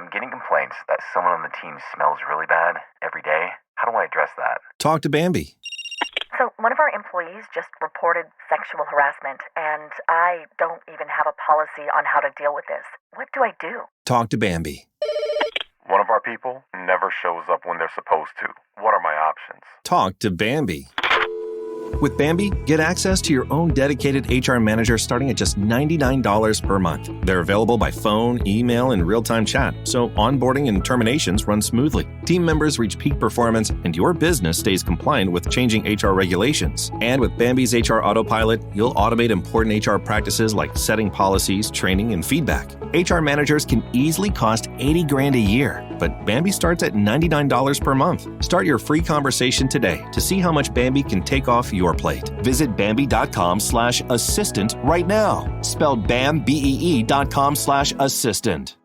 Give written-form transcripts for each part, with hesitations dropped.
I'm getting complaints that someone on the team smells really bad every day. How do I address that? Talk to Bambi. So one of our employees just reported sexual harassment, and I don't even have a policy on how to deal with this. What do I do? Talk to Bambi. One of our people never shows up when they're supposed to. What are my options? Talk to Bambi. With Bambi, get access to your own dedicated HR manager starting at just $99 per month. They're available by phone, email, and real-time chat, so onboarding and terminations run smoothly. Team members reach peak performance, and your business stays compliant with changing HR regulations. And with Bambi's HR Autopilot, you'll automate important HR practices like setting policies, training, and feedback. HR managers can easily cost $80,000 a year, but Bambi starts at $99 per month. Start your free conversation today to see how much Bambi can take off your plate. Visit Bambi.com/assistant right now. Spelled BAMBEE.com/assistant.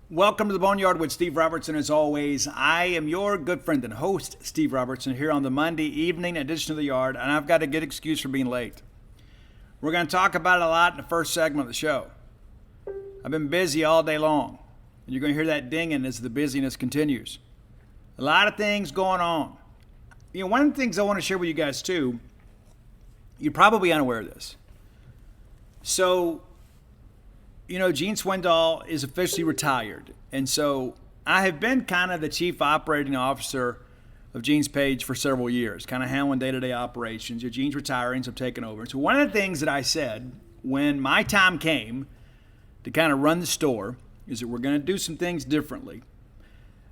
Welcome to the Boneyard with Steve Robertson. As always, I am your good friend and host, Steve Robertson, here on the Monday evening edition of The Yard, and I've got a good excuse for being late. We're going to talk about it a lot in the first segment of the show. I've been busy all day long, and you're going to hear that dinging as the busyness continues. A lot of things going on. You know, one of the things I want to share with you guys, too, you're probably unaware of this. So, you know, Gene Swindoll is officially retired. And so I have been kind of the chief operating officer of Gene's page for several years, kind of handling day-to-day operations. Gene's retiring, so I'm taking over. And so one of the things that I said when my time came to kind of run the store is that we're going to do some things differently.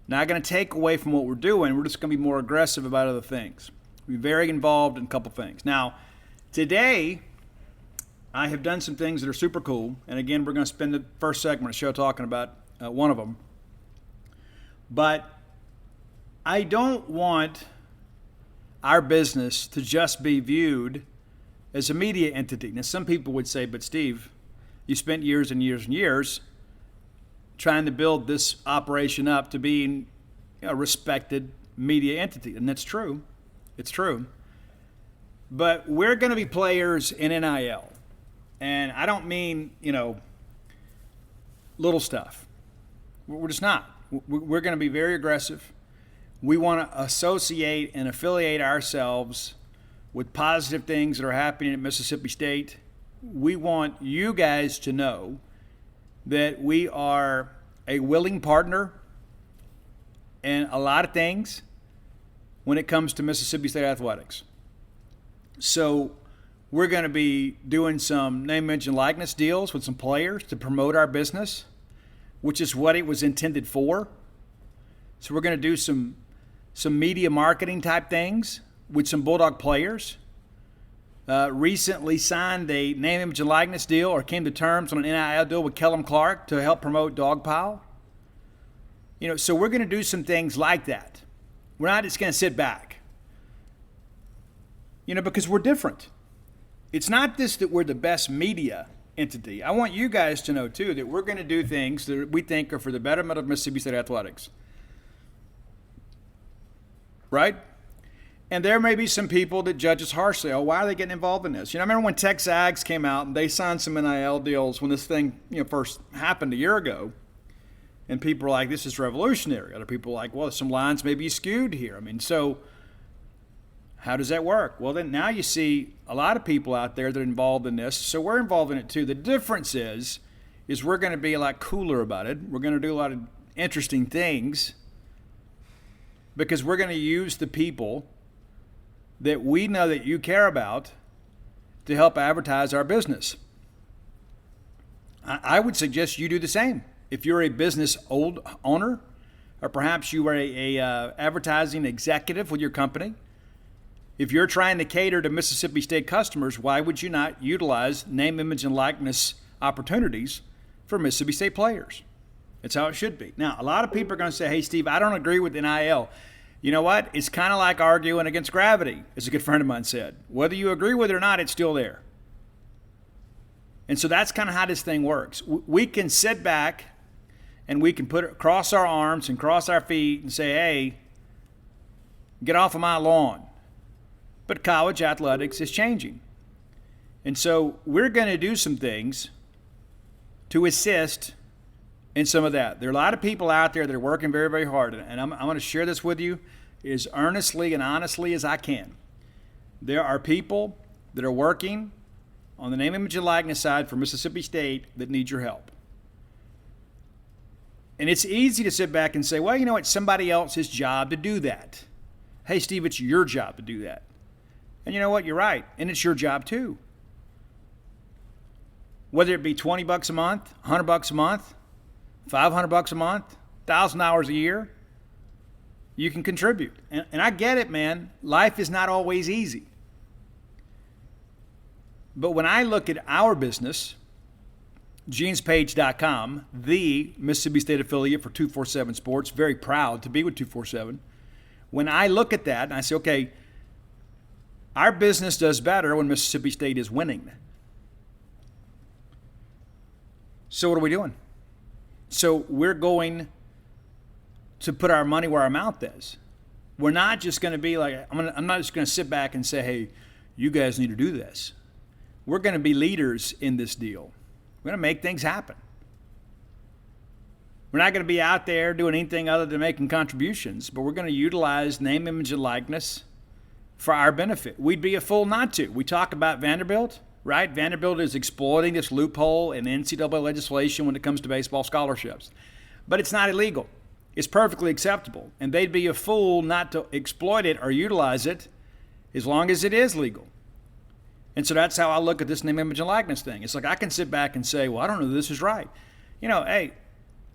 Not going to take away from what we're doing. We're just going to be more aggressive about other things. Be very involved in a couple things. Now, today, I have done some things that are super cool. And again, we're going to spend the first segment of the show talking about one of them. But I don't want our business to just be viewed as a media entity. Now, some people would say, but Steve, you spent years and years and years trying to build this operation up to being a respected media entity. And that's true. It's true. But we're going to be players in NIL. And I don't mean, little stuff. We're just not. We're going to be very aggressive. We want to associate and affiliate ourselves with positive things that are happening at Mississippi State. We want you guys to know that we are a willing partner in a lot of things when it comes to Mississippi State athletics. So we're going to be doing some name, mention, likeness deals with some players to promote our business, which is what it was intended for. So we're going to do some media marketing type things with some Bulldog players. Recently signed a name, image, and likeness deal or came to terms on an NIL deal with Kellum Clark to help promote Dogpile. So we're going to do some things like that. We're not just going to sit back, because we're different. It's not this that we're the best media entity. I want you guys to know, too, that we're going to do things that we think are for the betterment of Mississippi State athletics. Right? And there may be some people that judge us harshly. Oh, why are they getting involved in this? I remember when Texas Ags came out and they signed some NIL deals when this thing first happened a year ago. And people were like, this is revolutionary. Other people were like, well, some lines may be skewed here. So how does that work? Well, then now you see a lot of people out there that are involved in this. So we're involved in it too. The difference is we're going to be a lot cooler about it. We're going to do a lot of interesting things because we're going to use the people that we know that you care about to help advertise our business. I would suggest you do the same. If you're a business owner, or perhaps you are a advertising executive with your company, if you're trying to cater to Mississippi State customers, why would you not utilize name, image, and likeness opportunities for Mississippi State players? It's how it should be. Now, a lot of people are going to say, hey, Steve, I don't agree with NIL. You know what? It's kind of like arguing against gravity, as a good friend of mine said. Whether you agree with it or not, it's still there. And so that's kind of how this thing works. We can sit back and we can cross our arms and cross our feet and say, hey, get off of my lawn. But college athletics is changing. And so we're going to do some things to assist in some of that. There are a lot of people out there that are working very, very hard, and I'm going to share this with you as earnestly and honestly as I can. There are people that are working on the name, image, and likeness side for Mississippi State that need your help. And it's easy to sit back and say, well, you know, it's somebody else's job to do that. Hey, Steve, it's your job to do that. And you know what? You're right. And it's your job too. Whether it be $20 a month, $100 a month, $500 a month, 1,000 hours a year, you can contribute. And I get it, man. Life is not always easy. But when I look at our business, genespage.com, the Mississippi State affiliate for 247 Sports, very proud to be with 247. When I look at that and I say, okay, our business does better when Mississippi State is winning. So what are we doing? So we're going to put our money where our mouth is. We're not just going to be like, I'm not just going to sit back and say, hey, you guys need to do this. We're going to be leaders in this deal. We're going to make things happen. We're not going to be out there doing anything other than making contributions, but we're going to utilize name, image, and likeness for our benefit. We'd be a fool not to. We talk about Vanderbilt, right? Vanderbilt is exploiting this loophole in NCAA legislation when it comes to baseball scholarships. But it's not illegal. It's perfectly acceptable. And they'd be a fool not to exploit it or utilize it as long as it is legal. And so that's how I look at this name, image, and likeness thing. It's like I can sit back and say, well, I don't know if this is right. You know, hey,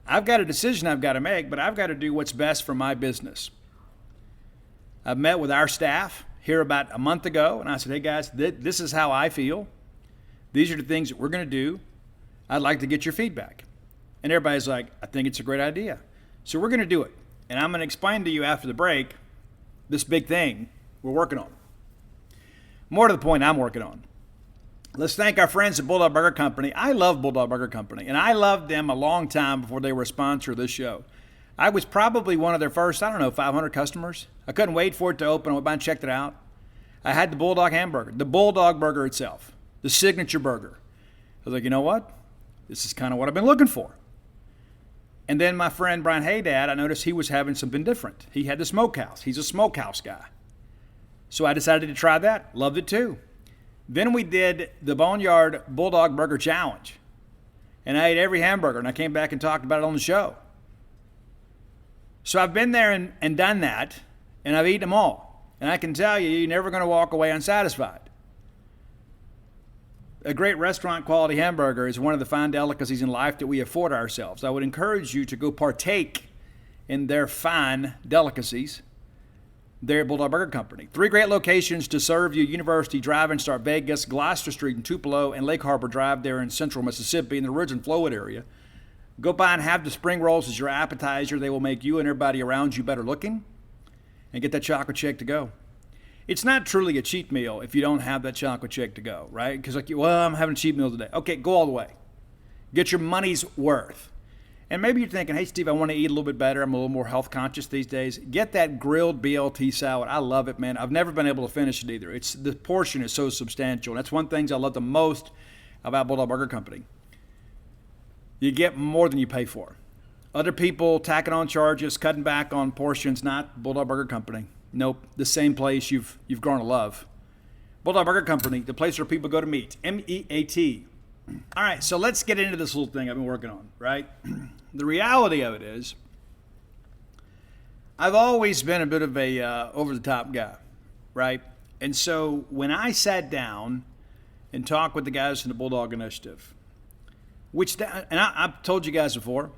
I've got a decision I've got to make, but I've got to do what's best for my business. I've met with our staff here about a month ago, and I said, hey, guys, this is how I feel. These are the things that we're going to do. I'd like to get your feedback. And everybody's like, I think it's a great idea. So we're going to do it. And I'm going to explain to you after the break this big thing we're working on. More to the point, I'm working on. Let's thank our friends at Bulldog Burger Company. I love Bulldog Burger Company, and I loved them a long time before they were a sponsor of this show. I was probably one of their first, 500 customers. I couldn't wait for it to open. I went by and checked it out. I had the Bulldog hamburger, the Bulldog burger itself, the signature burger. I was like, you know what? This is kind of what I've been looking for. And then my friend Brian Haydad, I noticed he was having something different. He had the smokehouse. He's a smokehouse guy. So I decided to try that. Loved it too. Then we did the Boneyard Bulldog Burger Challenge. And I ate every hamburger, and I came back and talked about it on the show. So I've been there and done that, and I've eaten them all. And I can tell you, you're never going to walk away unsatisfied. A great restaurant quality hamburger is one of the fine delicacies in life that we afford ourselves. I would encourage you to go partake in their fine delicacies there at Bulldog Burger Company. 3 great locations to serve you: University Drive in Star Vegas, Gloucester Street in Tupelo, and Lake Harbor Drive there in central Mississippi in the Ridge and Flowood area. Go by and have the spring rolls as your appetizer. They will make you and everybody around you better looking. And get that chocolate shake to go. It's not truly a cheat meal if you don't have that chocolate shake to go, right? Because I'm having a cheat meal today. Okay, go all the way. Get your money's worth. And maybe you're thinking, hey, Steve, I want to eat a little bit better. I'm a little more health conscious these days. Get that grilled BLT salad. I love it, man. I've never been able to finish it either. The portion is so substantial. And that's one of the things I love the most about Bulldog Burger Company. You get more than you pay for. Other people tacking on charges, cutting back on portions, not Bulldog Burger Company. Nope, the same place you've grown to love. Bulldog Burger Company, the place where people go to meet. MEAT. All right, so let's get into this little thing I've been working on, right? The reality of it is, I've always been a bit of a over-the-top guy, right? And so when I sat down and talked with the guys in the Bulldog Initiative, I've told you guys before,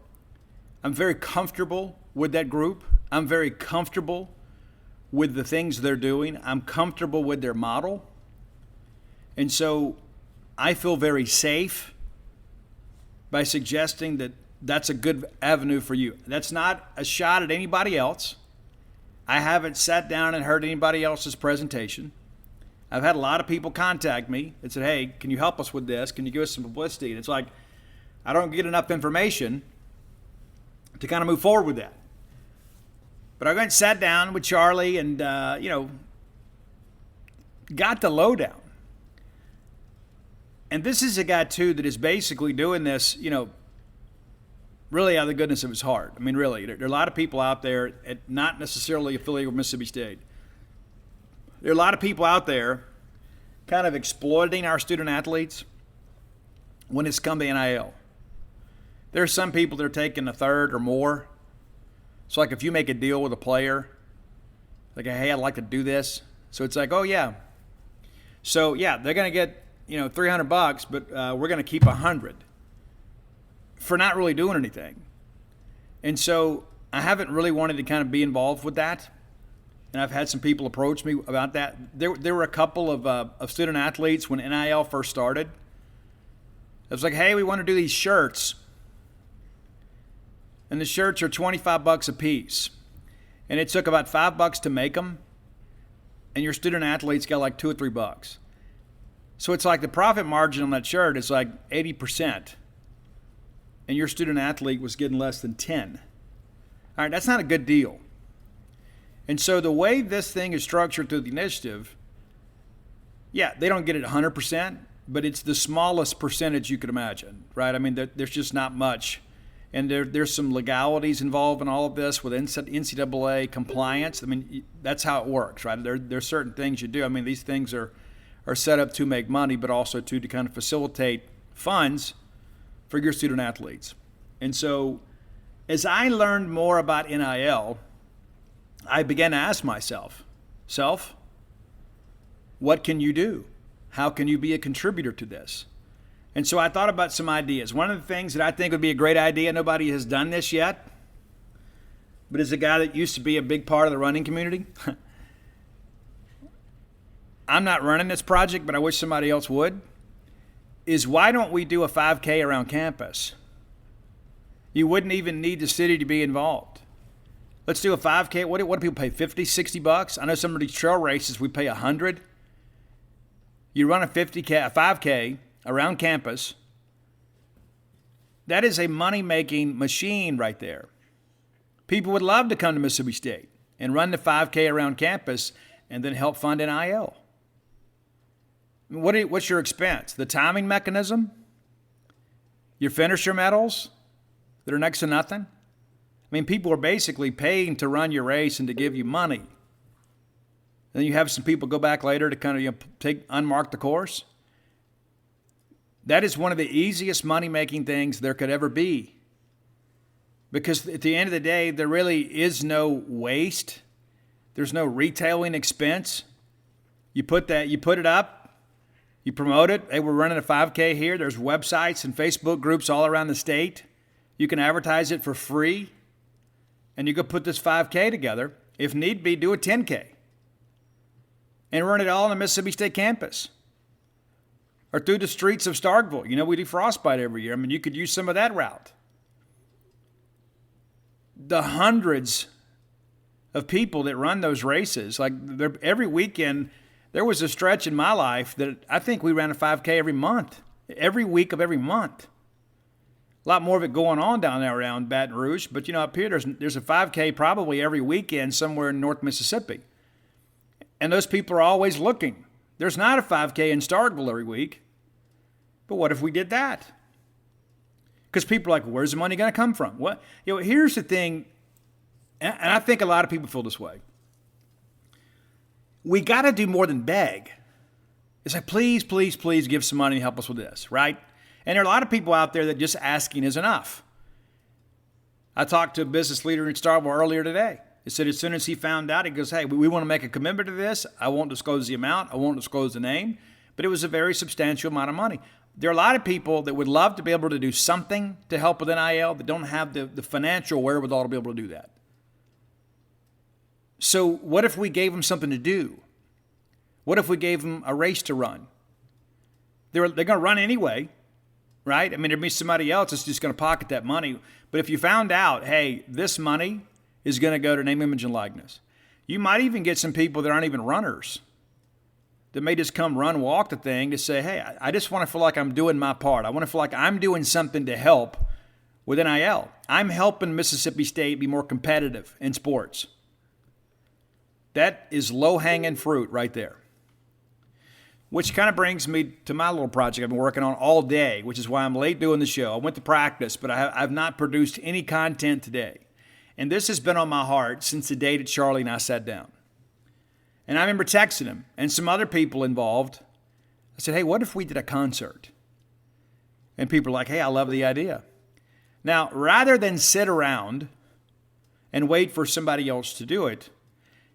I'm very comfortable with that group. I'm very comfortable with the things they're doing. I'm comfortable with their model. And so I feel very safe by suggesting that that's a good avenue for you. That's not a shot at anybody else. I haven't sat down and heard anybody else's presentation. I've had a lot of people contact me and said, hey, can you help us with this? Can you give us some publicity? And it's like, I don't get enough information to kind of move forward with that. But I went and sat down with Charlie and, got the lowdown. And this is a guy, too, that is basically doing this, really out of the goodness of his heart. I mean, really, there are a lot of people out there not necessarily affiliated with Mississippi State. There are a lot of people out there kind of exploiting our student athletes when it's come to NIL. There are some people that are taking a third or more. So like if you make a deal with a player, like, hey, I'd like to do this. So it's like, oh yeah. So yeah, they're going to get, $300, but we're going to keep 100 for not really doing anything. And so I haven't really wanted to kind of be involved with that. And I've had some people approach me about that. There were a couple of student athletes when NIL first started. It was like, hey, we want to do these shirts. And the shirts are $25 a piece. And it took about $5 to make them. And your student athletes got like $2 or $3. So it's like the profit margin on that shirt is like 80%. And your student athlete was getting less than 10. All right, that's not a good deal. And so the way this thing is structured through the initiative, yeah, they don't get it 100%, but it's the smallest percentage you could imagine, right? I mean, there's just not much. And there's some legalities involved in all of this with NCAA compliance. I mean, that's how it works, right? There's certain things you do. I mean, these things are set up to make money, but also to kind of facilitate funds for your student athletes. And so as I learned more about NIL, I began to ask myself, what can you do? How can you be a contributor to this? And so I thought about some ideas. One of the things that I think would be a great idea, nobody has done this yet, but as a guy that used to be a big part of the running community, I'm not running this project, but I wish somebody else would, is why don't we do a 5K around campus? You wouldn't even need the city to be involved. Let's do a 5K. What do people pay, $50, $60? I know some of these trail races we pay $100. You run a 5K around campus. That is a money-making machine right there. People would love to come to Mississippi State and run the 5K around campus and then help fund NIL. What's your expense? The timing mechanism? Your finisher medals that are next to nothing? I mean, people are basically paying to run your race and to give you money. Then you have some people go back later to kind of unmark the course. That is one of the easiest money-making things there could ever be. Because at the end of the day, there really is no waste. There's no retailing expense. You put it up, you promote it. Hey, we're running a 5K here. There's websites and Facebook groups all around the state. You can advertise it for free. And you go put this 5K together. If need be, do a 10K. And run it all on the Mississippi State campus. Or through the streets of Starkville. We do Frostbite every year. I mean, you could use some of that route. The hundreds of people that run those races, like every weekend, there was a stretch in my life that I think we ran a 5K every month, every week of every month. A lot more of it going on down there around Baton Rouge, but up here there's a 5K probably every weekend somewhere in North Mississippi. And those people are always looking. There's not a 5K in Starkville every week. But what if we did that? Because people are like, where's the money going to come from? Here's the thing, and I think a lot of people feel this way. We got to do more than beg. It's like, please, please, please give some money and help us with this, right? And there are a lot of people out there that just asking is enough. I talked to a business leader in Starkville earlier today. He said as soon as he found out, he goes, hey, we want to make a commitment to this. I won't disclose the amount. I won't disclose the name. But it was a very substantial amount of money. There are a lot of people that would love to be able to do something to help with NIL that don't have the financial wherewithal to be able to do that. So what if we gave them something to do? What if we gave them a race to run? They're going to run anyway, right? I mean, there'd be somebody else that's just going to pocket that money. But if you found out, hey, this money is going to go to name, image, and likeness, you might even get some people that aren't even runners that may just come walk the thing to say, hey, I just want to feel like I'm doing my part. I want to feel like I'm doing something to help with NIL. I'm helping Mississippi State be more competitive in sports. That is low-hanging fruit right there. which kind of brings me to my little project I've been working on all day, which is why I'm late doing the show. I went to practice, but I've not produced any content today. And this has been on my heart since the day that Charlie and I sat down. And I remember texting him and some other people involved. I said, hey, what if we did a concert? And people are like, hey, I love the idea. Now, rather than sit around and wait for somebody else to do it,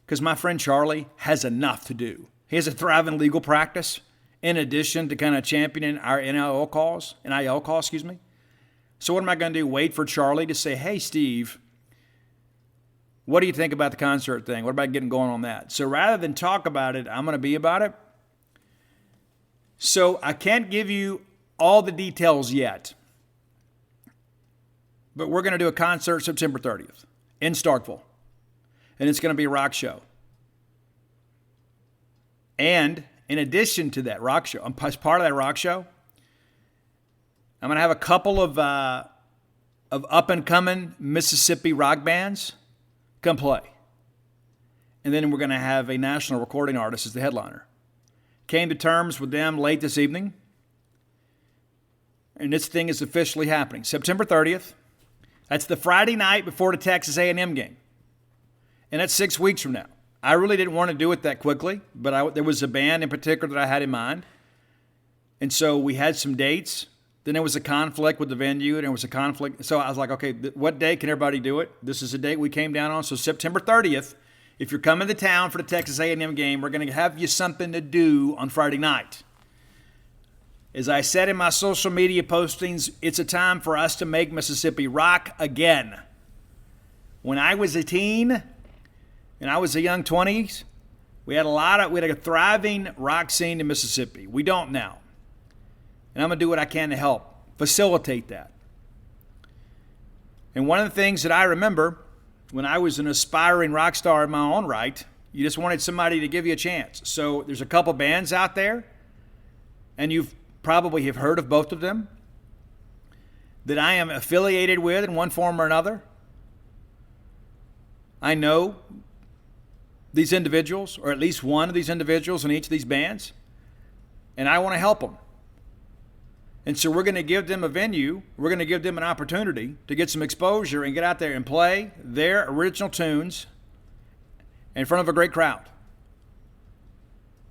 because my friend Charlie has enough to do. He has a thriving legal practice in addition to kind of championing our NIL calls. So what am I going to do? Wait for Charlie to say, hey, Steve, what do you think about the concert thing? What about getting going on that? So rather than talk about it, I'm going to be about it. So I can't give you all the details yet, but we're going to do a concert September 30th in Starkville, and it's going to be a rock show. And in addition to that rock show, as part of that rock show, I'm going to have a couple of up-and-coming Mississippi rock bands come play. And then we're going to have a national recording artist as the headliner. Came to terms with them late this evening. And this thing is officially happening. September 30th. That's the Friday night before the Texas A&M game. And that's 6 weeks from now. I really didn't want to do it that quickly, but there was a band in particular that I had in mind. And so we had some dates. Then there was a conflict with the venue, and there was a conflict. So I was like, okay, what day can everybody do it? This is a date we came down on. So September 30th, if you're coming to town for the Texas A&M game, we're going to have you something to do on Friday night. As I said in my social media postings, it's a time for us to make Mississippi rock again. When I was a teen, and I was a young 20s, we had a thriving rock scene in Mississippi. We don't now. And I'm going to do what I can to help facilitate that. And one of the things that I remember when I was an aspiring rock star in my own right, you just wanted somebody to give you a chance. So there's a couple bands out there, and you've probably have heard of both of them, that I am affiliated with in one form or another. I know these individuals, or at least one of these individuals in each of these bands, and I want to help them. And so we're going to give them a venue, we're going to give them an opportunity to get some exposure and get out there and play their original tunes in front of a great crowd.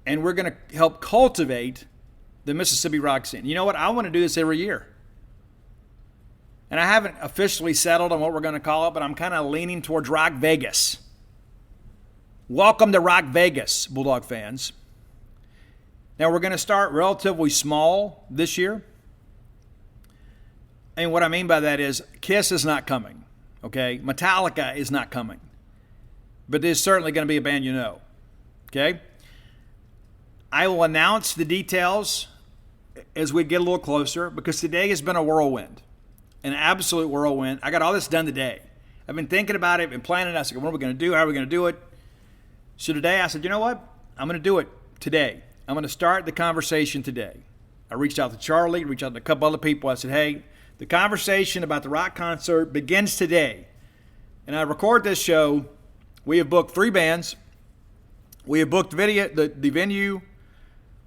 And we're going to help cultivate the Mississippi rock scene. You know what? I want to do this every year. And I haven't officially settled on what we're going to call it, but I'm kind of leaning towards Rock Vegas. Welcome to Rock Vegas, Bulldog fans. Now, we're going to start relatively small this year. And what I mean by that is Kiss is not coming, okay? Metallica is not coming. But there's certainly going to be a band you know, okay? I will announce the details as we get a little closer, because today has been a whirlwind, an absolute whirlwind. I got all this done today. I've been thinking about it, been planning it. I said, what are we going to do? How are we going to do it? So today I said, you know what? I'm going to do it today. I'm going to start the conversation today. I reached out to Charlie, reached out to a couple other people. I said, hey, the conversation about the rock concert begins today. And I record this show. We have booked 3 bands. We have booked the venue.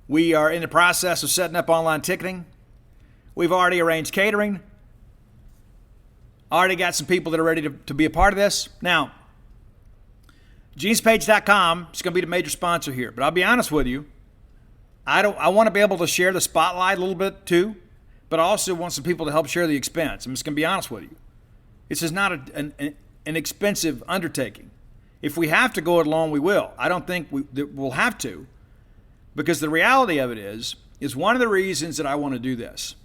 We are in the process of setting up online ticketing. We've already arranged catering. Already got some people that are ready to be a part of this. Now, genespage.com is going to be the major sponsor here. But I'll be honest with you. I want to be able to share the spotlight a little bit too, but I also want some people to help share the expense. I'm just going to be honest with you. This is not an expensive undertaking. If we have to go it alone, we will. I don't think we'll have to, because the reality of it is one of the reasons that I want to do this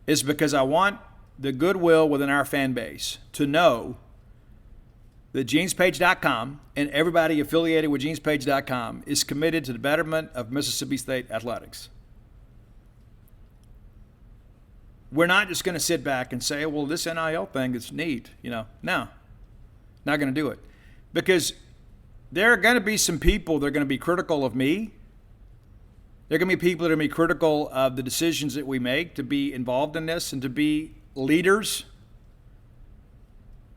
is because I want the goodwill within our fan base to know that genespage.com and everybody affiliated with genespage.com is committed to the betterment of Mississippi State athletics. We're not just going to sit back and say, well, this NIL thing is neat. No, not going to do it. Because there are going to be some people that are going to be critical of me. There are going to be people that are going to be critical of the decisions that we make to be involved in this and to be leaders.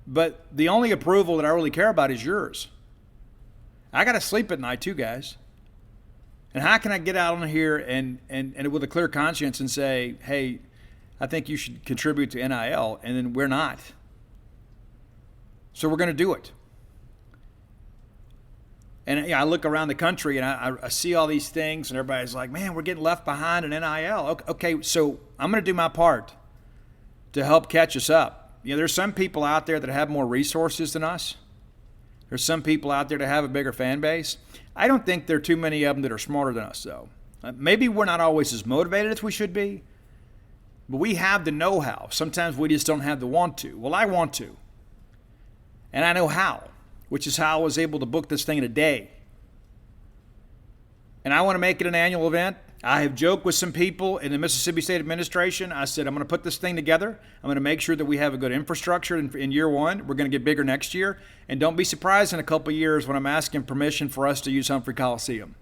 But the only approval that I really care about is yours. I got to sleep at night too, guys. And how can I get out on here and with a clear conscience and say, hey, I think you should contribute to NIL, and then we're not. So we're going to do it. And I look around the country and I see all these things, and everybody's like, man, we're getting left behind in NIL. Okay, so I'm going to do my part to help catch us up. There's some people out there that have more resources than us. There's some people out there that have a bigger fan base. I don't think there are too many of them that are smarter than us, though. Maybe we're not always as motivated as we should be, but we have the know-how. Sometimes we just don't have the want to. Well, I want to. And I know how, which is how I was able to book this thing in a day. And I want to make it an annual event. I have joked with some people in the Mississippi State Administration. I said, I'm going to put this thing together. I'm going to make sure that we have a good infrastructure in year one. We're going to get bigger next year. And don't be surprised in a couple of years when I'm asking permission for us to use Humphrey Coliseum.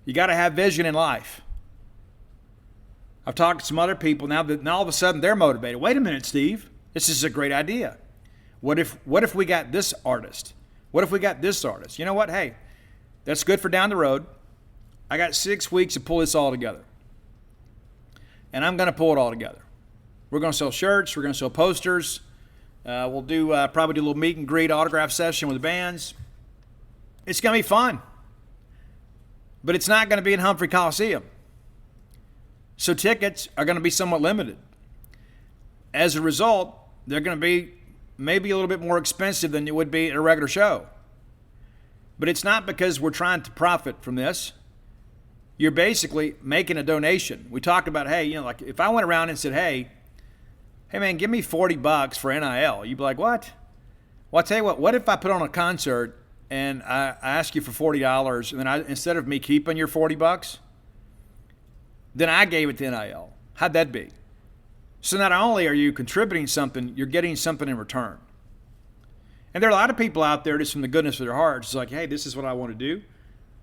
You got to have vision in life. I've talked to some other people now all of a sudden they're motivated. Wait a minute, Steve. This is a great idea. What if we got this artist? What if we got this artist? You know what? Hey, that's good for down the road. I got 6 weeks to pull this all together. And I'm going to pull it all together. We're going to sell shirts. We're going to sell posters. We'll probably do a little meet and greet autograph session with the bands. It's going to be fun. But it's not going to be in Humphrey Coliseum. So tickets are going to be somewhat limited. As a result, they're going to be maybe a little bit more expensive than it would be at a regular show. But it's not because we're trying to profit from this. You're basically making a donation. We talked about, hey, like if I went around and said, hey man, give me $40 for NIL. You'd be like, what? Well, I'll tell you what if I put on a concert and I ask you for $40 and then instead of me keeping your $40, then I gave it to NIL. How'd that be? So not only are you contributing something, you're getting something in return. And there are a lot of people out there just from the goodness of their hearts. It's like, hey, this is what I want to do.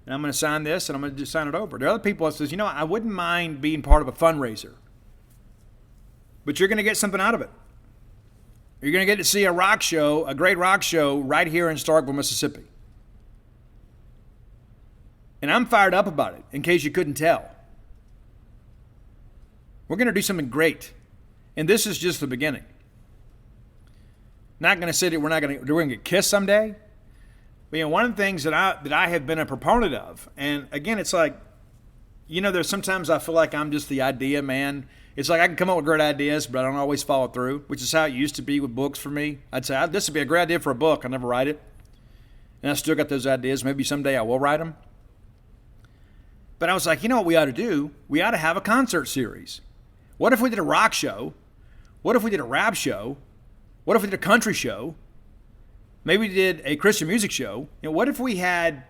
And I'm going to sign this, and I'm going to just sign it over. There are other people that says, I wouldn't mind being part of a fundraiser. But you're going to get something out of it. You're going to get to see a great rock show right here in Starkville, Mississippi. And I'm fired up about it, in case you couldn't tell. We're going to do something great. And this is just the beginning. Not going to say that we're going to get kissed someday. But one of the things that I have been a proponent of, and again, it's like, there's sometimes I feel like I'm just the idea man. It's like I can come up with great ideas, but I don't always follow through, which is how it used to be with books for me. I'd say, this would be a great idea for a book. I never write it. And I still got those ideas. Maybe someday I will write them. But I was like, what we ought to do? We ought to have a concert series. What if we did a rock show? What if we did a rap show? What if we did a country show? Maybe we did a Christian music show. What if we had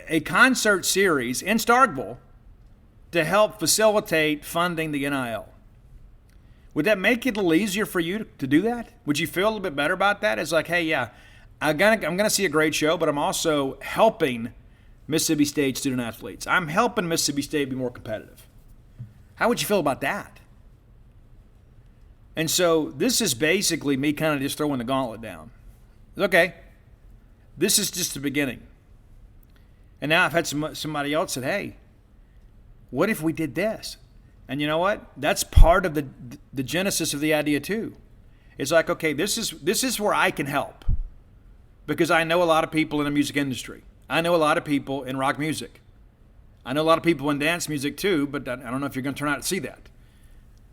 a concert series in Starkville to help facilitate funding the NIL? Would that make it a little easier for you to do that? Would you feel a little bit better about that? It's like, hey, yeah, I'm gonna see a great show, but I'm also helping Mississippi State student athletes. I'm helping Mississippi State be more competitive. How would you feel about that? And so this is basically me kind of just throwing the gauntlet down. Okay, this is just the beginning. And now I've had somebody else said, hey, what if we did this? And you know what? That's part of the genesis of the idea too. It's like, okay, this is where I can help. Because I know a lot of people in the music industry. I know a lot of people in rock music. I know a lot of people in dance music too, but I don't know if you're going to turn out to see that.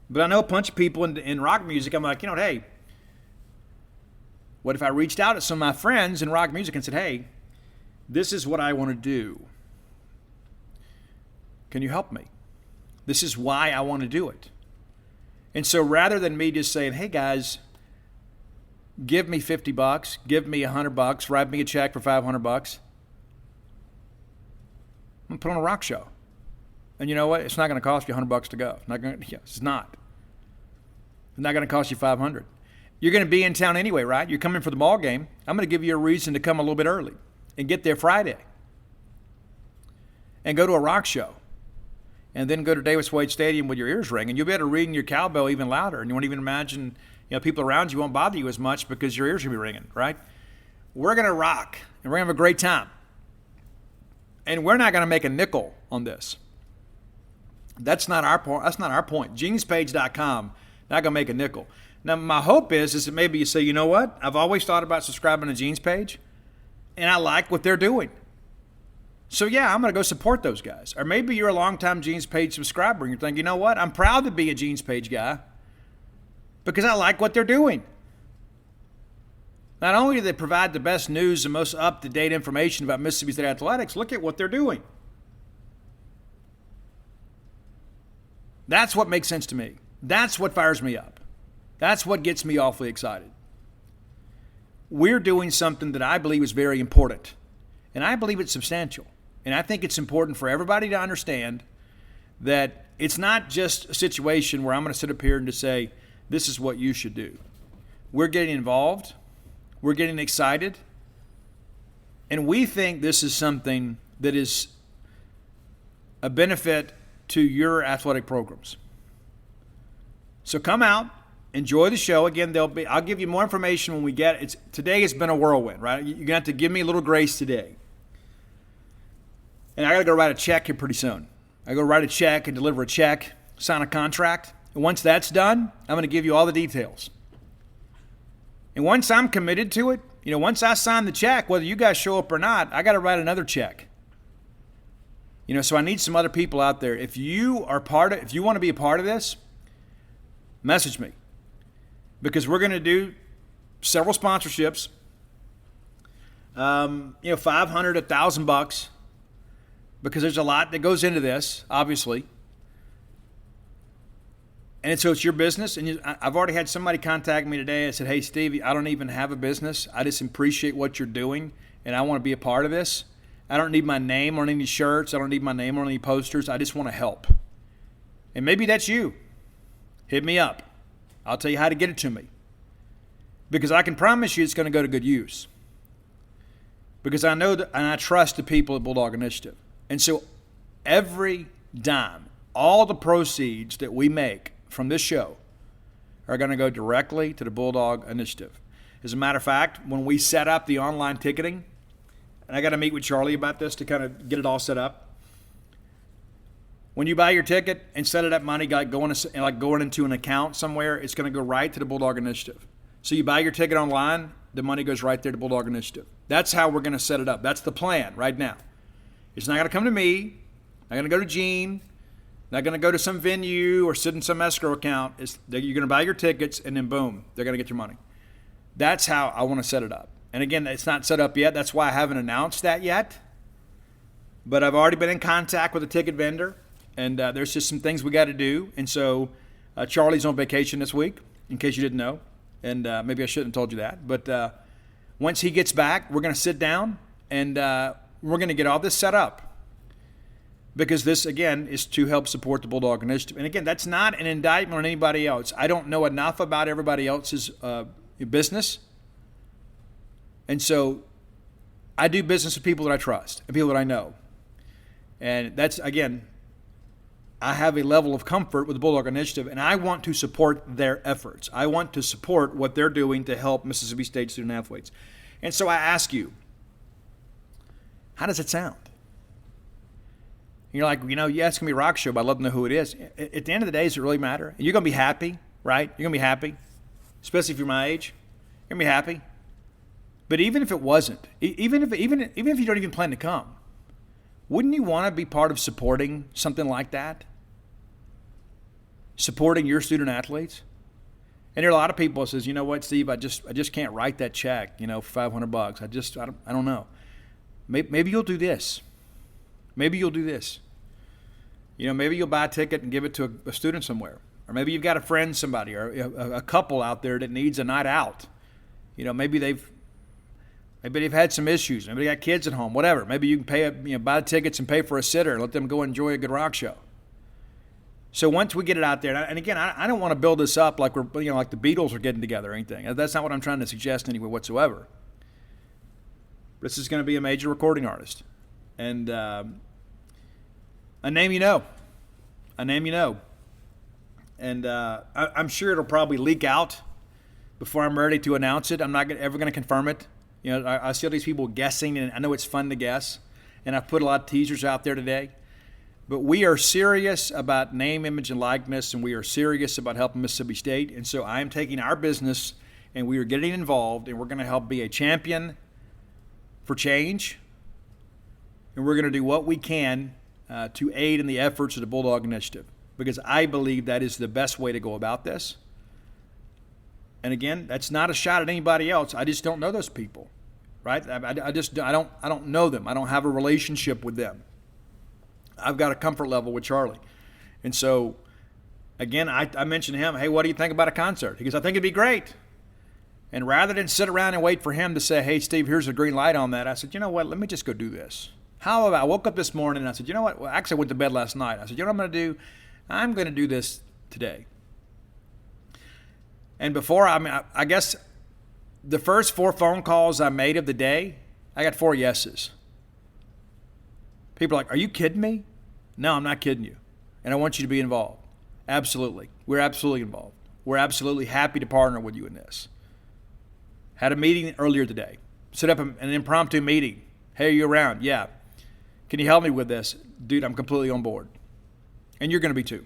But I know a bunch of people in rock music. I'm like, hey, what if I reached out to some of my friends in rock music and said, hey, this is what I want to do. Can you help me? This is why I want to do it. And so rather than me just saying, hey guys, give me $50, give me $100, write me a check for $500, I'm going to put on a rock show. And you know what? It's not going to cost you $100 to go. It's not. It's not going to cost you $500. You're going to be in town anyway, right? You're coming for the ball game. I'm going to give you a reason to come a little bit early and get there Friday and go to a rock show and then go to Davis Wade Stadium with your ears ringing. You'll be able to ring your cowbell even louder, and you won't even imagine, people around you won't bother you as much because your ears will be ringing, right? We're going to rock, and we're going to have a great time. And we're not going to make a nickel on this. That's not our point. That's not our point. GeniusPage.com, not going to make a nickel. Now, my hope is that maybe you say, you know what? I've always thought about subscribing to Gene's Page, and I like what they're doing. So, yeah, I'm going to go support those guys. Or maybe you're a longtime Gene's Page subscriber, and you're thinking, you know what? I'm proud to be a Gene's Page guy because I like what they're doing. Not only do they provide the best news and most up-to-date information about Mississippi State athletics, look at what they're doing. That's what makes sense to me. That's what fires me up. That's what gets me awfully excited. We're doing something that I believe is very important, and I believe it's substantial. And I think it's important for everybody to understand that it's not just a situation where I'm going to sit up here and just say, this is what you should do. We're getting involved. We're getting excited. And we think this is something that is a benefit to your athletic programs. So come out, enjoy the show. Again, I'll give you more information when we get it. Today has been a whirlwind, right? You're going to have to give me a little grace today. And I got to go write a check here pretty soon. I go write a check and deliver a check, sign a contract. And once that's done, I'm going to give you all the details. And once I'm committed to it, once I sign the check, whether you guys show up or not, I got to write another check. So I need some other people out there. If you want to be a part of this, message me. Because we're going to do several sponsorships. $500, $1,000, because there's a lot that goes into this, obviously. And so it's your business. And I've already had somebody contact me today. I said, hey, Steve, I don't even have a business. I just appreciate what you're doing, and I want to be a part of this. I don't need my name on any shirts. I don't need my name on any posters. I just want to help. And maybe that's you. Hit me up. I'll tell you how to get it to me. Because I can promise you it's going to go to good use. Because I know that, and I trust the people at Bulldog Initiative. And so every dime, all the proceeds that we make from this show are going to go directly to the Bulldog Initiative. As a matter of fact, when we set up the online ticketing, and I got to meet with Charlie about this to kind of get it all set up. When you buy your ticket, instead of that money going into an account somewhere, it's going to go right to the Bulldog Initiative. So you buy your ticket online, the money goes right there to Bulldog Initiative. That's how we're going to set it up. That's the plan right now. It's not going to come to me. Not going to go to Gene. Not going to go to some venue or sit in some escrow account. You're going to buy your tickets, and then boom, they're going to get your money. That's how I want to set it up. And again, it's not set up yet. That's why I haven't announced that yet. But I've already been in contact with a ticket vendor, and there's just some things we got to do. And so Charlie's on vacation this week, in case you didn't know. And maybe I shouldn't have told you that. But once he gets back, we're going to sit down, and we're going to get all this set up. Because this, again, is to help support the Bulldog Initiative. And again, that's not an indictment on anybody else. I don't know enough about everybody else's business. And so I do business with people that I trust and people that I know. And that's, again, I have a level of comfort with the Bulldog Initiative, and I want to support their efforts. I want to support what they're doing to help Mississippi State student athletes. And so I ask you, how does it sound? And you're like, yeah, it's going to be a rock show, but I'd love to know who it is. At the end of the day, does it really matter? And you're going to be happy, right? You're going to be happy, especially if you're my age. You're going to be happy. But even if it wasn't, even if you don't even plan to come, wouldn't you want to be part of supporting something like that? Supporting your student athletes? And there are a lot of people that says, you know what, Steve, I just can't write that check, for $500. I don't know. Maybe you'll do this. Maybe you'll do this. Maybe you'll buy a ticket and give it to a student somewhere. Or maybe you've got a friend, somebody, or a couple out there that needs a night out. Maybe they've had some issues. Maybe they got kids at home, whatever. Maybe you can buy tickets and pay for a sitter and let them go enjoy a good rock show. So once we get it out there, and again, I don't want to build this up like we're, like the Beatles are getting together or anything. That's not what I'm trying to suggest anyway whatsoever. This is going to be a major recording artist. And a name you know. And I'm sure it'll probably leak out before I'm ready to announce it. I'm not ever going to confirm it. I see all these people guessing, and I know it's fun to guess. and I've put a lot of teasers out there today. But we are serious about name, image, and likeness, and we are serious about helping Mississippi State. And so I am taking our business, and we are getting involved, and we're going to help be a champion for change. And we're going to do what we can to aid in the efforts of the Bulldog Initiative, because I believe that is the best way to go about this. And again, that's not a shot at anybody else. I just don't know those people, right? I don't know them. I don't have a relationship with them. I've got a comfort level with Charlie. And so, again, I mentioned to him, hey, what do you think about a concert? He goes, I think it'd be great. And rather than sit around and wait for him to say, hey, Steve, here's a green light on that, I said, you know what, let me just go do this. How about, I woke up this morning and I said, you know what, well, actually I went to bed last night. I said, you know what I'm going to do? I'm going to do this today. And before, I guess the first 4 phone calls I made of the day, I got 4 yeses. People are like, are you kidding me? No, I'm not kidding you. And I want you to be involved. Absolutely. We're absolutely involved. We're absolutely happy to partner with you in this. Had a meeting earlier today. Set up an impromptu meeting. Hey, are you around? Yeah. Can you help me with this? Dude, I'm completely on board. And you're going to be too.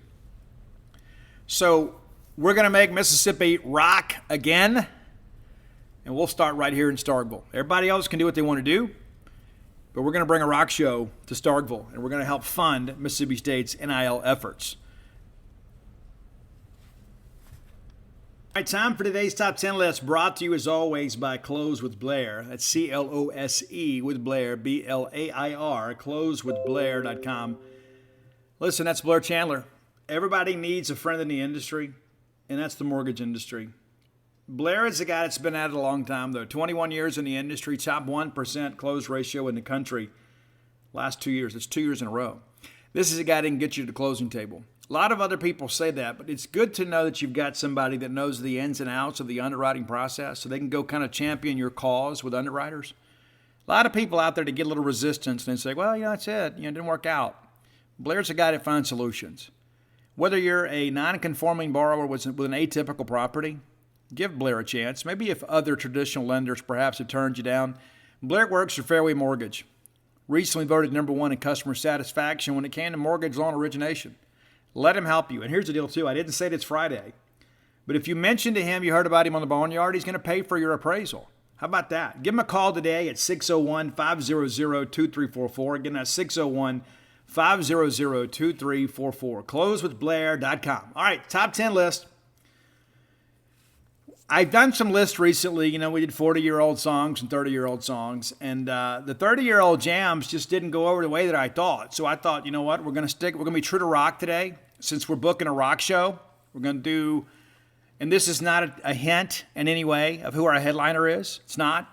So we're going to make Mississippi rock again. And we'll start right here in Starkville. Everybody else can do what they want to do. But we're going to bring a rock show to Starkville, and we're going to help fund Mississippi State's NIL efforts. All right, time for today's Top 10 list, brought to you as always by Close with Blair. That's C-L-O-S-E with Blair, B-L-A-I-R, closewithblair.com. Listen, that's Blair Chandler. Everybody needs a friend in the industry, and that's the mortgage industry. Blair is a guy that's been at it a long time, though. 21 years in the industry, top 1% close ratio in the country. Last 2 years. That's 2 years in a row. This is a guy that can get you to the closing table. A lot of other people say that, but it's good to know that you've got somebody that knows the ins and outs of the underwriting process so they can go kind of champion your cause with underwriters. A lot of people out there to get a little resistance and say, well, that's it. It didn't work out. Blair's a guy that finds solutions. Whether you're a non-conforming borrower with an atypical property, give Blair a chance. Maybe if other traditional lenders perhaps have turned you down. Blair works for Fairway Mortgage. Recently voted number 1 in customer satisfaction when it came to mortgage loan origination. Let him help you. And here's the deal, too. I didn't say it's Friday. But if you mention to him you heard about him on the Boneyard, he's going to pay for your appraisal. How about that? Give him a call today at 601-500-2344. Again, that's 601-500-2344. Closewithblair.com. All right, top 10 list. I've done some lists recently. We did 40-year-old songs and 30-year-old songs. And the 30-year-old jams just didn't go over the way that I thought. So I thought, you know what? We're going to be true to rock today. Since we're booking a rock show, we're going to do, and this is not a hint in any way of who our headliner is. It's not.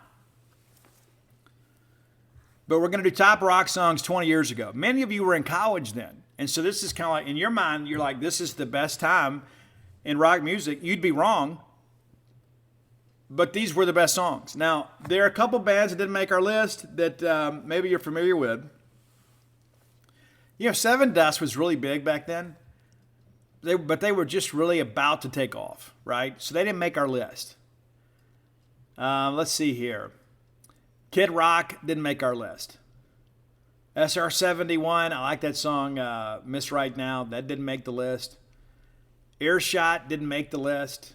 But we're going to do top rock songs 20 years ago. Many of you were in college then. And so this is kind of like, in your mind, you're like, this is the best time in rock music. You'd be wrong. But these were the best songs. Now, there are a couple bands that didn't make our list that maybe you're familiar with. Seven Dust was really big back then. But they were just really about to take off, right? So they didn't make our list. Let's see here. Kid Rock didn't make our list. SR-71, I like that song, Miss Right Now. That didn't make the list. Earshot didn't make the list.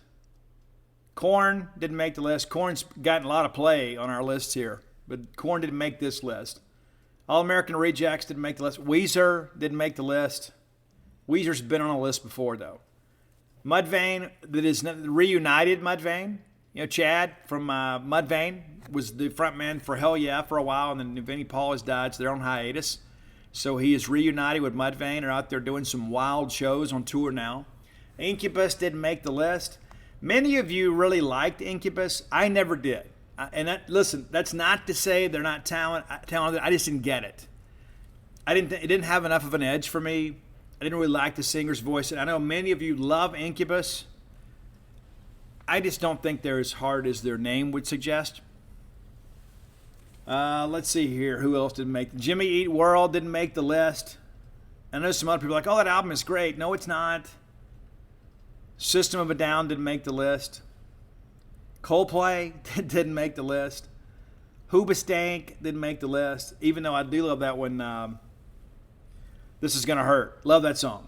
Korn didn't make the list. Korn's gotten a lot of play on our list here, but Korn didn't make this list. All-American Rejects didn't make the list. Weezer didn't make the list. Weezer's been on a list before, though. Mudvayne, that is reunited Mudvayne. Chad from Mudvayne was the front man for Hell Yeah for a while, and then Vinnie Paul has died, so they're on hiatus. So he is reunited with Mudvayne and are out there doing some wild shows on tour now. Incubus didn't make the list. Many of you really liked Incubus. I never did. Listen, that's not to say they're not talented. I just didn't get it. It didn't have enough of an edge for me. I didn't really like the singer's voice. And I know many of you love Incubus. I just don't think they're as hard as their name would suggest. Let's see here. Who else didn't make Jimmy Eat World didn't make the list. I know some other people are like, oh, that album is great. No, it's not. System of a Down didn't make the list. Coldplay didn't make the list. Hoobastank didn't make the list, even though I do love that one. This Is Gonna Hurt. Love that song.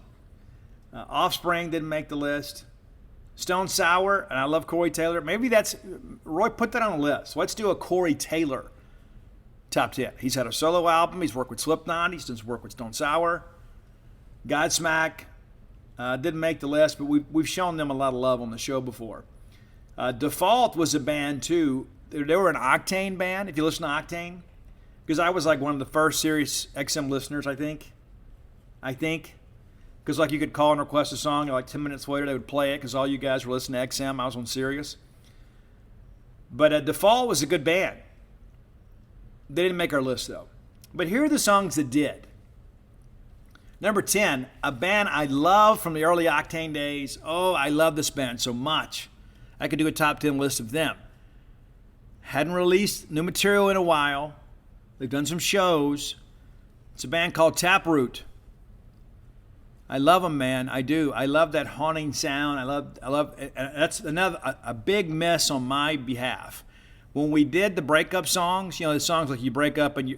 Offspring didn't make the list. Stone Sour, and I love Corey Taylor. Maybe that's, Roy, put that on the list. Let's do a Corey Taylor top 10. He's had a solo album. He's worked with Slipknot. He's done work with Stone Sour. Godsmack didn't make the list, but we've shown them a lot of love on the show before. Default was a band, too. They were an Octane band, if you listen to Octane. Because I was like one of the first Sirius XM listeners, I think. Because like you could call and request a song, and like 10 minutes later they would play it because all you guys were listening to XM. I was on Sirius. But Default was a good band. They didn't make our list, though. But here are the songs that did. Number 10, a band I love from the early Octane days. Oh, I love this band so much. I could do a top 10 list of them. Hadn't released new material in a while. They've done some shows. It's a band called Taproot. I love them, man. I do. I love that haunting sound. I love. That's another a big miss on my behalf. When we did the breakup songs, the songs like you break up and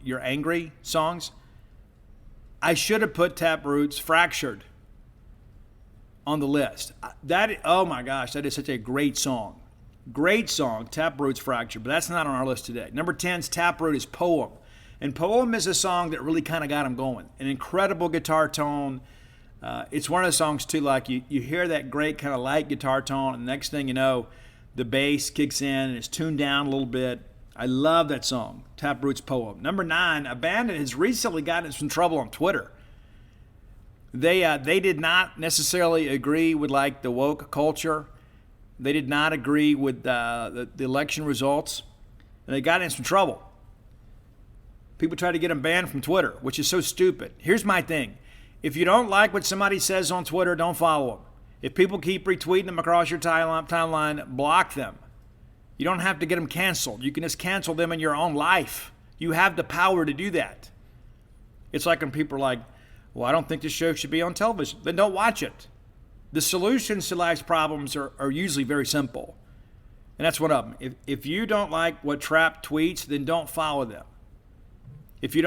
you're angry songs, I should have put Taproot's Fractured on the list. Oh my gosh, that is such a great song. Great song, Taproot's Fractured, but that's not on our list today. Number 10's Taproot is Poem. And Poem is a song that really kind of got him going. An incredible guitar tone. It's one of the songs, too, like you hear that great kind of light guitar tone, and the next thing you know, the bass kicks in and it's tuned down a little bit. I love that song, Taproot's Poem. Number 9, a band that has recently gotten in some trouble on Twitter. They did not necessarily agree with like the woke culture. They did not agree with the election results, and they got in some trouble. People try to get them banned from Twitter, which is so stupid. Here's my thing. If you don't like what somebody says on Twitter, don't follow them. If people keep retweeting them across your timeline, block them. You don't have to get them canceled. You can just cancel them in your own life. You have the power to do that. It's like when people are like, well, I don't think this show should be on television. Then don't watch it. The solutions to life's problems are usually very simple. And that's one of them. If you don't like what Trap tweets, then don't follow them. If you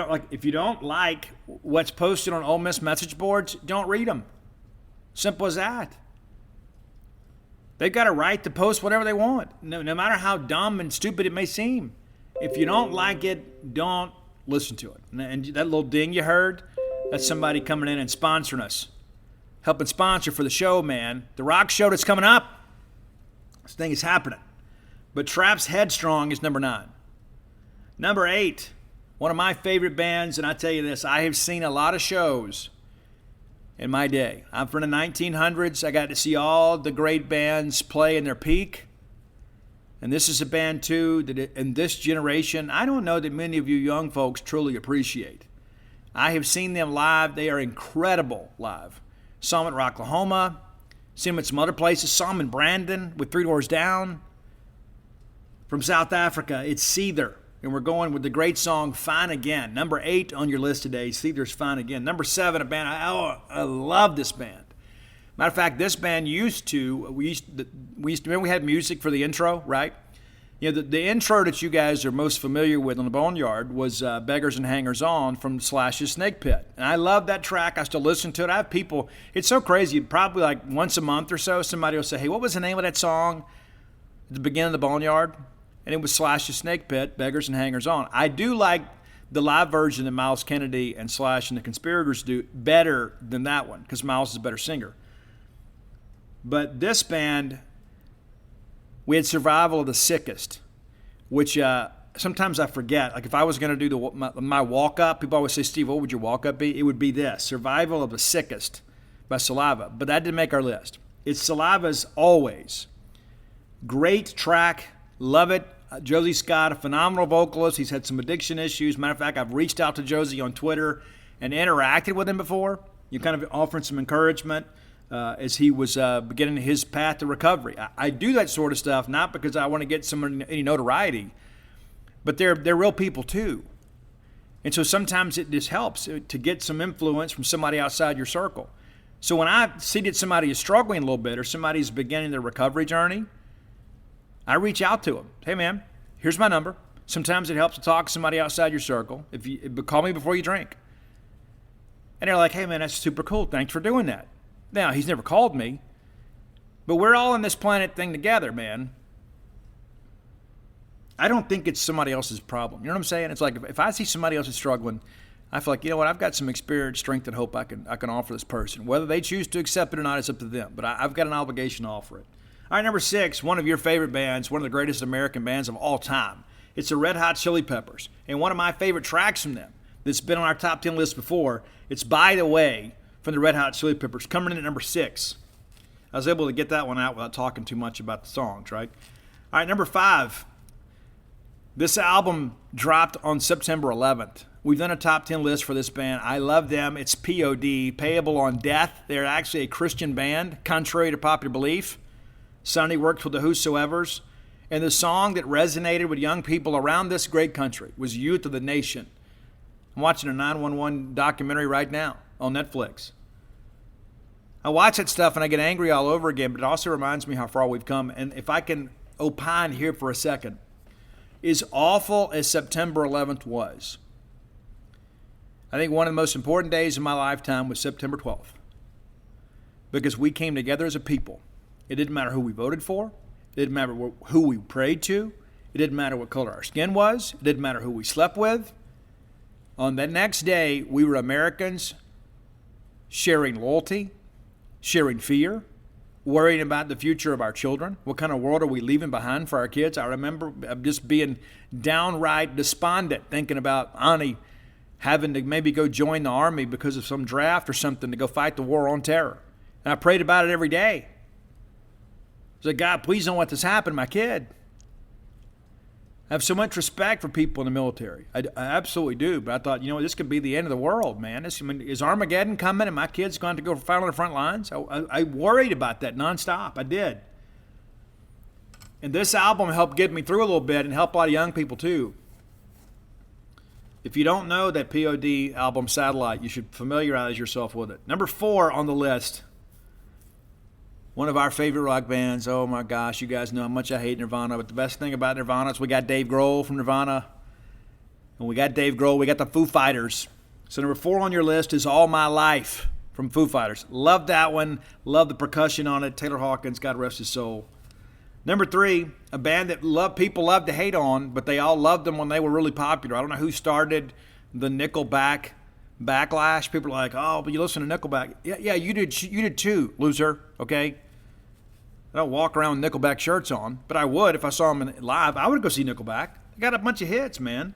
don't like what's posted on Ole Miss message boards, don't read them. Simple as that. They've got a right to post whatever they want, no matter how dumb and stupid it may seem. If you don't like it, don't listen to it. And that little ding you heard, that's somebody coming in and sponsoring us. Helping sponsor for the show, man. The rock show that's coming up. This thing is happening. But Trap's Headstrong is number 9. Number 8. One of my favorite bands, and I tell you this, I have seen a lot of shows in my day. I'm from the 1900s. I got to see all the great bands play in their peak. And this is a band, too, that in this generation, I don't know that many of you young folks truly appreciate. I have seen them live. They are incredible live. Saw them at Rocklahoma. Seen them at some other places. Saw them in Brandon with Three Doors Down. From South Africa, it's Seether. And we're going with the great song, Fine Again. Number 8 on your list today, Seether's Fine Again. Number 7, a band, I love this band. Matter of fact, this band we used to, remember we had music for the intro, right? The intro that you guys are most familiar with on the Boneyard was Beggars and Hangers On from Slash's Snake Pit. And I love that track. I still listen to it. I have people, it's so crazy, probably like once a month or so, somebody will say, hey, what was the name of that song at the beginning of the Boneyard? And it was Slash's Snake Pit, Beggars and Hangers On. I do like the live version that Miles Kennedy and Slash and the Conspirators do better than that one, because Miles is a better singer. But this band, we had Survival of the Sickest, which sometimes I forget. Like if I was going to do my walk-up, people always say, Steve, what would your walk-up be? It would be this, Survival of the Sickest by Saliva. But that didn't make our list. It's Saliva's Always. Great track. Love it. Josie Scott, a phenomenal vocalist. He's had some addiction issues. Matter of fact, I've reached out to Josie on Twitter and interacted with him before. You kind of offering some encouragement as he was beginning his path to recovery. I do that sort of stuff not because I want to get any notoriety, but they're real people too. And so sometimes it just helps to get some influence from somebody outside your circle. So when I see that somebody is struggling a little bit or somebody's beginning their recovery journey, I reach out to them. Hey, man, here's my number. Sometimes it helps to talk to somebody outside your circle. But call me before you drink. And they're like, hey, man, that's super cool. Thanks for doing that. Now, he's never called me. But we're all in this planet thing together, man. I don't think it's somebody else's problem. You know what I'm saying? It's like if I see somebody else is struggling, I feel like, you know what, I've got some experience, strength, and hope I can offer this person. Whether they choose to accept it or not, it's up to them. But I've got an obligation to offer it. All right, number 6, one of your favorite bands, one of the greatest American bands of all time. It's the Red Hot Chili Peppers. And one of my favorite tracks from them that's been on our top 10 list before, it's By the Way from the Red Hot Chili Peppers, coming in at number 6. I was able to get that one out without talking too much about the songs, right? All right, number 5. This album dropped on September 11th. We've done a top 10 list for this band. I love them. It's POD, Payable on Death. They're actually a Christian band, contrary to popular belief. Sonny worked with the Whosoevers. And the song that resonated with young people around this great country was Youth of the Nation. I'm watching a 911 documentary right now on Netflix. I watch that stuff and I get angry all over again, but it also reminds me how far we've come. And if I can opine here for a second, as awful as September 11th was, I think one of the most important days of my lifetime was September 12th. Because we came together as a people. It didn't matter who we voted for. It didn't matter who we prayed to. It didn't matter what color our skin was. It didn't matter who we slept with. On that next day, we were Americans sharing loyalty, sharing fear, worrying about the future of our children. What kind of world are we leaving behind for our kids? I remember just being downright despondent, thinking about Ani having to maybe go join the Army because of some draft or something to go fight the war on terror. And I prayed about it every day. I was like, God, please don't let this happen to my kid. I have so much respect for people in the military. I absolutely do. But I thought, you know, this could be the end of the world, man. Is Armageddon coming and my kid's going to go fight on the front lines? I worried about that nonstop. I did. And this album helped get me through a little bit and help a lot of young people too. If you don't know that POD album, Satellite, you should familiarize yourself with it. Number 4 on the list. One of our favorite rock bands. Oh my gosh, you guys know how much I hate Nirvana, but the best thing about Nirvana is we got Dave Grohl from Nirvana. And we got Dave Grohl, we got the Foo Fighters. So number 4 on your list is All My Life from Foo Fighters. Love that one. Love the percussion on it. Taylor Hawkins, God rest his soul. Number 3, a band that people love to hate on, but they all loved them when they were really popular. I don't know who started the Nickelback backlash. People are like, oh, but you listen to Nickelback. Yeah, you did too, loser, okay? I don't walk around with Nickelback shirts on, but I would if I saw them live. I would go see Nickelback. They got a bunch of hits, man.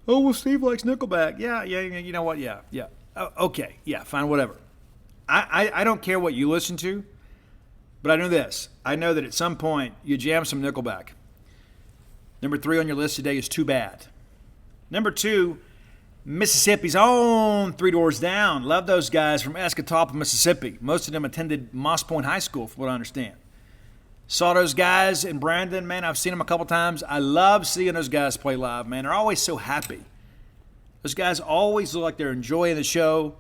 Oh, well, Steve likes Nickelback. Yeah, you know what? Yeah. Oh, okay, yeah, fine, whatever. I don't care what you listen to, but I know this. I know that at some point you jam some Nickelback. Number 3 on your list today is Too Bad. Number 2, Mississippi's own Three Doors Down. Love those guys from Escatawpa, Mississippi. Most of them attended Moss Point High School, from what I understand. Saw those guys in Brandon, man. I've seen them a couple times. I love seeing those guys play live, man. They're always so happy. Those guys always look like they're enjoying the show.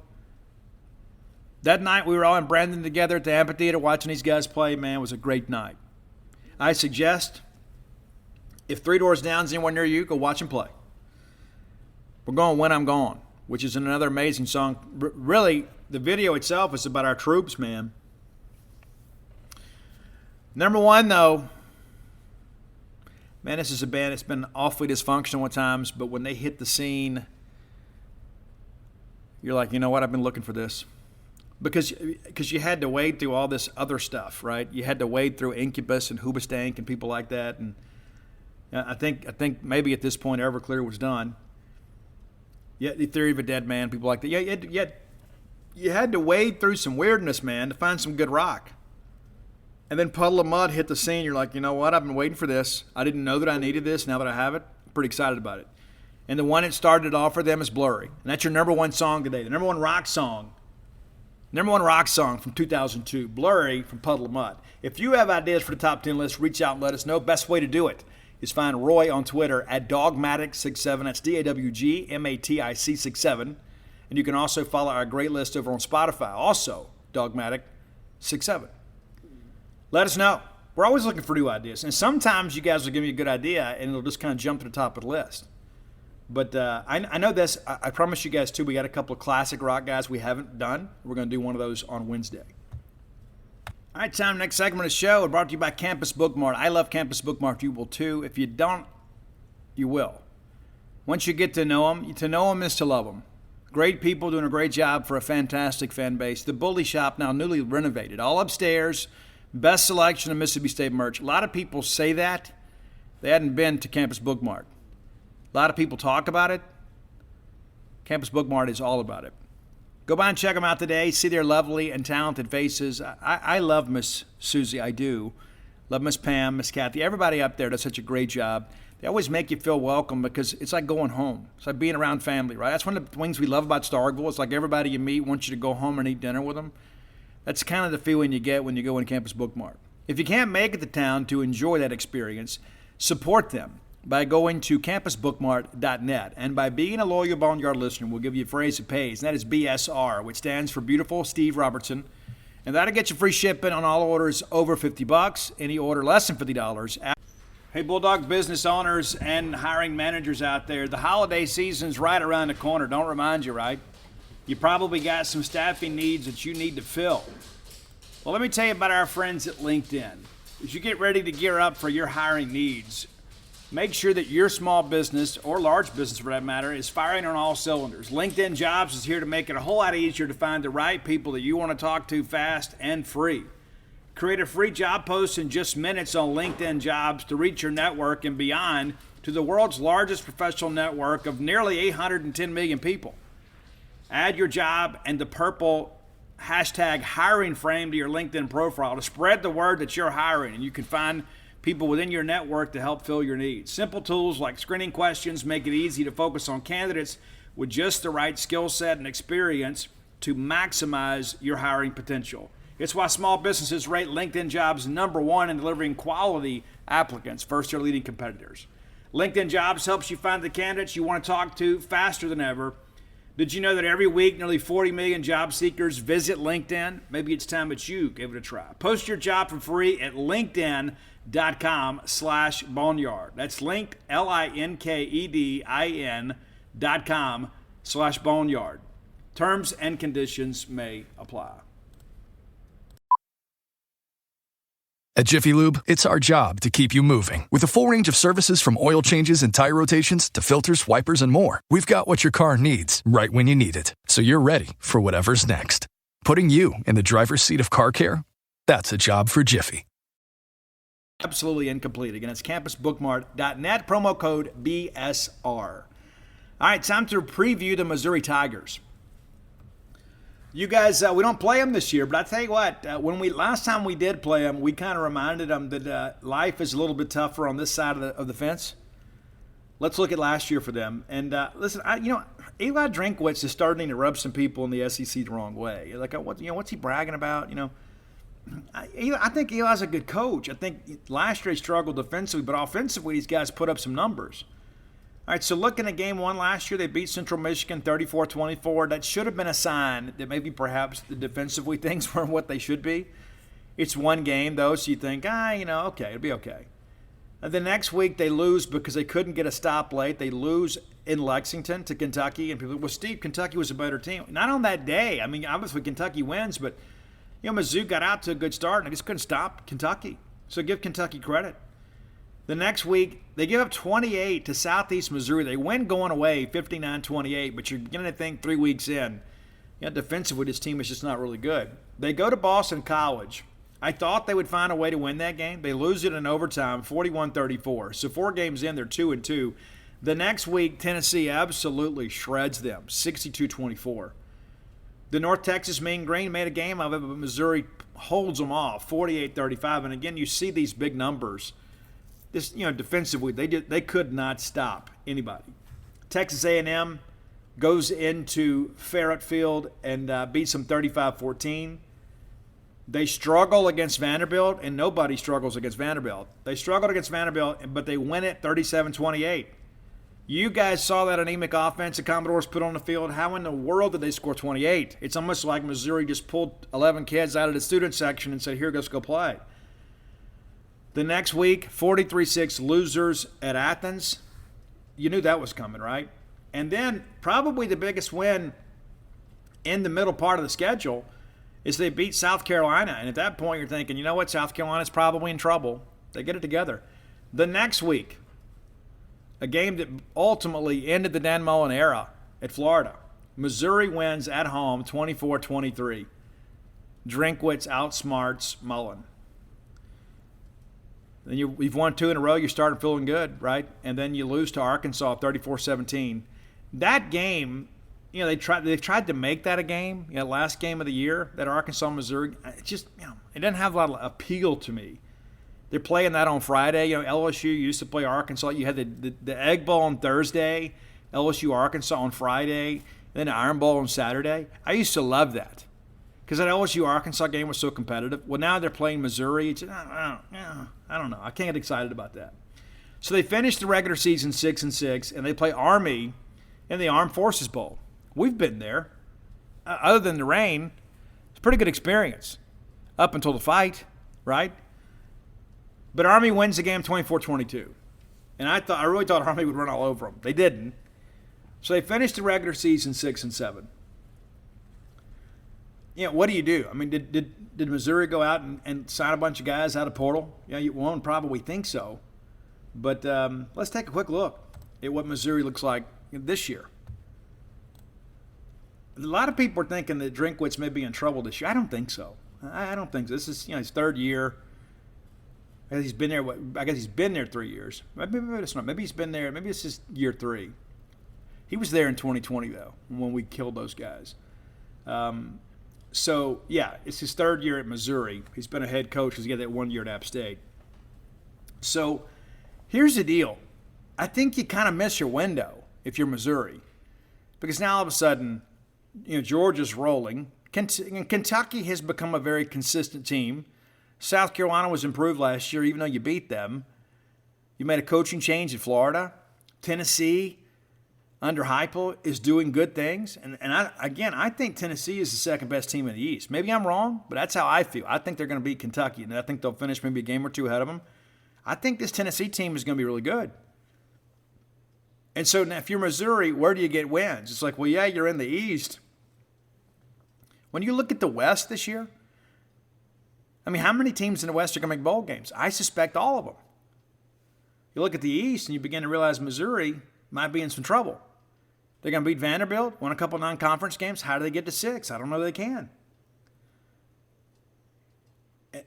That night we were all in Brandon together at the amphitheater watching these guys play, man. It was a great night. I suggest if Three Doors Down's anywhere near you, go watch them play. We're going When I'm Gone, which is another amazing song. Really, the video itself is about our troops, man. Number 1, though, man, this is a band that's been awfully dysfunctional at times, but when they hit the scene, you're like, you know what, I've been looking for this. Because you had to wade through all this other stuff, right? You had to wade through Incubus and Hoobastank and people like that. And I think maybe at this point Everclear was done. Yeah, the Theory of a Dead Man, people like that. Yeah, you had to wade through some weirdness, man, to find some good rock. And then Puddle of Mudd hit the scene. You're like, you know what? I've been waiting for this. I didn't know that I needed this. Now that I have it, I'm pretty excited about it. And the one that started it off for them is Blurry. And that's your number 1 song today. The number 1 rock song. Number 1 rock song from 2002. Blurry from Puddle of Mudd. If you have ideas for the top 10 list, reach out and let us know. Best way to do it is find Roy on Twitter at Dogmatic67. That's DAWGMATIC67. And you can also follow our great list over on Spotify. Also, Dogmatic67. Let us know. We're always looking for new ideas. And sometimes you guys will give me a good idea and it'll just kind of jump to the top of the list. But I know this. I promise you guys, too, we got a couple of classic rock guys we haven't done. We're going to do one of those on Wednesday. All right, time. Next segment of the show brought to you by Campus Bookmart. I love Campus Bookmart. You will, too. If you don't, you will. Once you get to know them is to love them. Great people doing a great job for a fantastic fan base. The Bully Shop now newly renovated. All upstairs. Best selection of Mississippi State merch. A lot of people say that. They hadn't been to Campus Bookmart. A lot of people talk about it. Campus Bookmart is all about it. Go by and check them out today. See their lovely and talented faces. I love Miss Susie. I do. Love Miss Pam, Miss Kathy. Everybody up there does such a great job. They always make you feel welcome because it's like going home. It's like being around family, right? That's one of the things we love about Starkville. It's like everybody you meet wants you to go home and eat dinner with them. That's kind of the feeling you get when you go in Campus Bookmart. If you can't make it to town to enjoy that experience, support them by going to campusbookmart.net. And by being a loyal Boneyard listener, we'll give you a phrase that pays, and that is BSR, which stands for Beautiful Steve Robertson. And that'll get you free shipping on all orders over $50. Any order less than $50. Hey, Bulldog business owners and hiring managers out there, the holiday season's right around the corner. Don't remind you, right? You probably got some staffing needs that you need to fill. Well, let me tell you about our friends at LinkedIn. As you get ready to gear up for your hiring needs, make sure that your small business, or large business for that matter, is firing on all cylinders. LinkedIn Jobs is here to make it a whole lot easier to find the right people that you want to talk to fast and free. Create a free job post in just minutes on LinkedIn Jobs to reach your network and beyond to the world's largest professional network of nearly 810 million people. Add your job and the purple hashtag hiring frame to your LinkedIn profile to spread the word that you're hiring, and you can find people within your network to help fill your needs. Simple tools like screening questions make it easy to focus on candidates with just the right skill set and experience to maximize your hiring potential. It's why small businesses rate LinkedIn Jobs #1 in delivering quality applicants versus their leading competitors. LinkedIn Jobs helps you find the candidates you want to talk to faster than ever. Did you know that every week nearly 40 million job seekers visit LinkedIn? Maybe it's time that you give it a try. Post your job for free at linkedin.com/boneyard. That's linked, LinkedIn.com/boneyard. Terms and conditions may apply. At Jiffy Lube, it's our job to keep you moving. With a full range of services from oil changes and tire rotations to filters, wipers, and more, we've got what your car needs right when you need it. So you're ready for whatever's next. Putting you in the driver's seat of car care? That's a job for Jiffy. Absolutely incomplete. Again, it's campusbookmart.net, promo code BSR. All right, time to preview the Missouri Tigers. You guys, we don't play them this year, but I tell you what, last time we did play them, we kind of reminded them that life is a little bit tougher on this side of the fence. Let's look at last year for them. And listen, Eli Drinkwitz is starting to rub some people in the SEC the wrong way. Like, what's he bragging about? I think Eli's a good coach. I think last year he struggled defensively, but offensively these guys put up some numbers. All right, so looking at game one last year, they beat Central Michigan 34-24. That should have been a sign that maybe perhaps the defensively things weren't what they should be. It's one game, though, so you think, okay, it'll be okay. And the next week they lose because they couldn't get a stop late. They lose in Lexington to Kentucky, and people, well, Steve, Kentucky was a better team. Not on that day. I mean, obviously Kentucky wins, but Mizzou got out to a good start, and they just couldn't stop Kentucky. So give Kentucky credit. The next week, they give up 28 to Southeast Missouri. They win going away 59-28, but you're beginning to think 3 weeks in, defensively this team is just not really good. They go to Boston College. I thought they would find a way to win that game. They lose it in overtime, 41-34. So 4 games in, they're 2-2. The next week, Tennessee absolutely shreds them, 62-24. The North Texas Mean Green made a game of it, but Missouri holds them off, 48-35. And again, you see these big numbers. This, defensively, they could not stop anybody. Texas A&M goes into Farrett Field and beats them 35-14. They struggle against Vanderbilt, and nobody struggles against Vanderbilt. They struggled against Vanderbilt, but they win it 37-28. You guys saw that anemic offense the Commodores put on the field. How in the world did they score 28? It's almost like Missouri just pulled 11 kids out of the student section and said, here, let's go play. The next week, 43-6 losers at Athens. You knew that was coming, right? And then probably the biggest win in the middle part of the schedule is they beat South Carolina. And at that point, you're thinking, you know what, South Carolina's probably in trouble. They get it together. The next week, a game that ultimately ended the Dan Mullen era at Florida. Missouri wins at home 24-23. Drinkwitz outsmarts Mullen. Then you've won 2 in a row. You're starting feeling good, right? And then you lose to Arkansas 34-17. That game, they tried to make that a game. Last game of the year, that Arkansas-Missouri. It just, it doesn't have a lot of appeal to me. They're playing that on Friday. LSU used to play Arkansas. You had the Egg Bowl on Thursday, LSU-Arkansas on Friday, and then the Iron Bowl on Saturday. I used to love that because that LSU-Arkansas game was so competitive. Well, now they're playing Missouri. I don't know. I can't get excited about that. So they finished the regular season 6-6, and they play Army in the Armed Forces Bowl. We've been there. Other than the rain, it's a pretty good experience up until the fight, right? But Army wins the game 24-22. And I really thought Army would run all over them. They didn't. So they finished the regular season 6-7. What do you do? I mean, did Missouri go out and sign a bunch of guys out of portal? You won't probably think so. But let's take a quick look at what Missouri looks like this year. A lot of people are thinking that Drinkwitz may be in trouble this year. I don't think so. I don't think so. This is his third year. I guess he's been there. I guess he's been there 3 years. Maybe it's not. Maybe he's been there. Maybe it's just year 3. He was there in 2020 though, when we killed those guys. So yeah, it's his third year at Missouri. He's been a head coach because he had that 1 year at App State. So here's the deal. I think you kind of miss your window if you're Missouri, because now all of a sudden, Georgia's rolling. Kentucky has become a very consistent team. South Carolina was improved last year, even though you beat them. You made a coaching change in Florida. Tennessee, under Heupel, is doing good things. And I think Tennessee is the second best team in the East. Maybe I'm wrong, but that's how I feel. I think they're going to beat Kentucky, and I think they'll finish maybe a game or two ahead of them. I think this Tennessee team is going to be really good. And so now if you're Missouri, where do you get wins? It's like, well, yeah, you're in the East. When you look at the West this year, I mean, how many teams in the West are going to make bowl games? I suspect all of them. You look at the East and you begin to realize Missouri might be in some trouble. They're going to beat Vanderbilt, won a couple non-conference games. How do they get to 6? I don't know they can.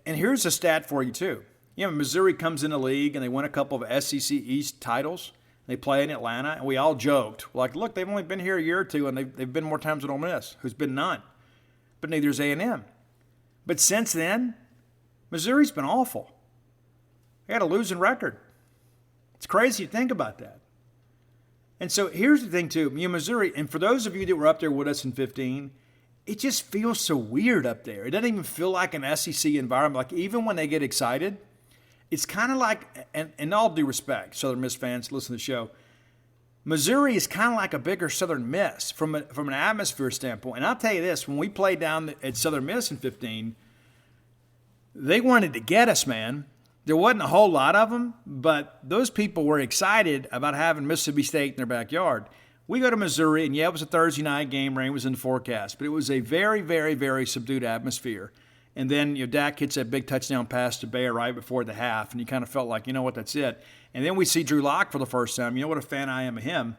And here's a stat for you, too. Missouri comes in the league and they win a couple of SEC East titles. They play in Atlanta, and we all joked. Like, look, they've only been here a year or two, and they've been more times than Ole Miss, who's been none. But neither is A&M. But since then, Missouri's been awful. They had a losing record. It's crazy to think about that. And so here's the thing, too. Missouri, and for those of you that were up there with us in 15, it just feels so weird up there. It doesn't even feel like an SEC environment. Like, even when they get excited, it's kind of like, and in all due respect, Southern Miss fans, listen to the show, Missouri is kind of like a bigger Southern Miss from an atmosphere standpoint. And I'll tell you this, when we played down at Southern Miss in 15, they wanted to get us, man. There wasn't a whole lot of them, but those people were excited about having Mississippi State in their backyard. We go to Missouri, and yeah, it was a Thursday night game. Rain was in the forecast, but it was a very, very, very subdued atmosphere. And then Dak hits that big touchdown pass to Bayer right before the half, and you kind of felt like, you know what, that's it. And then we see Drew Lock for the first time. You know what a fan I am of him.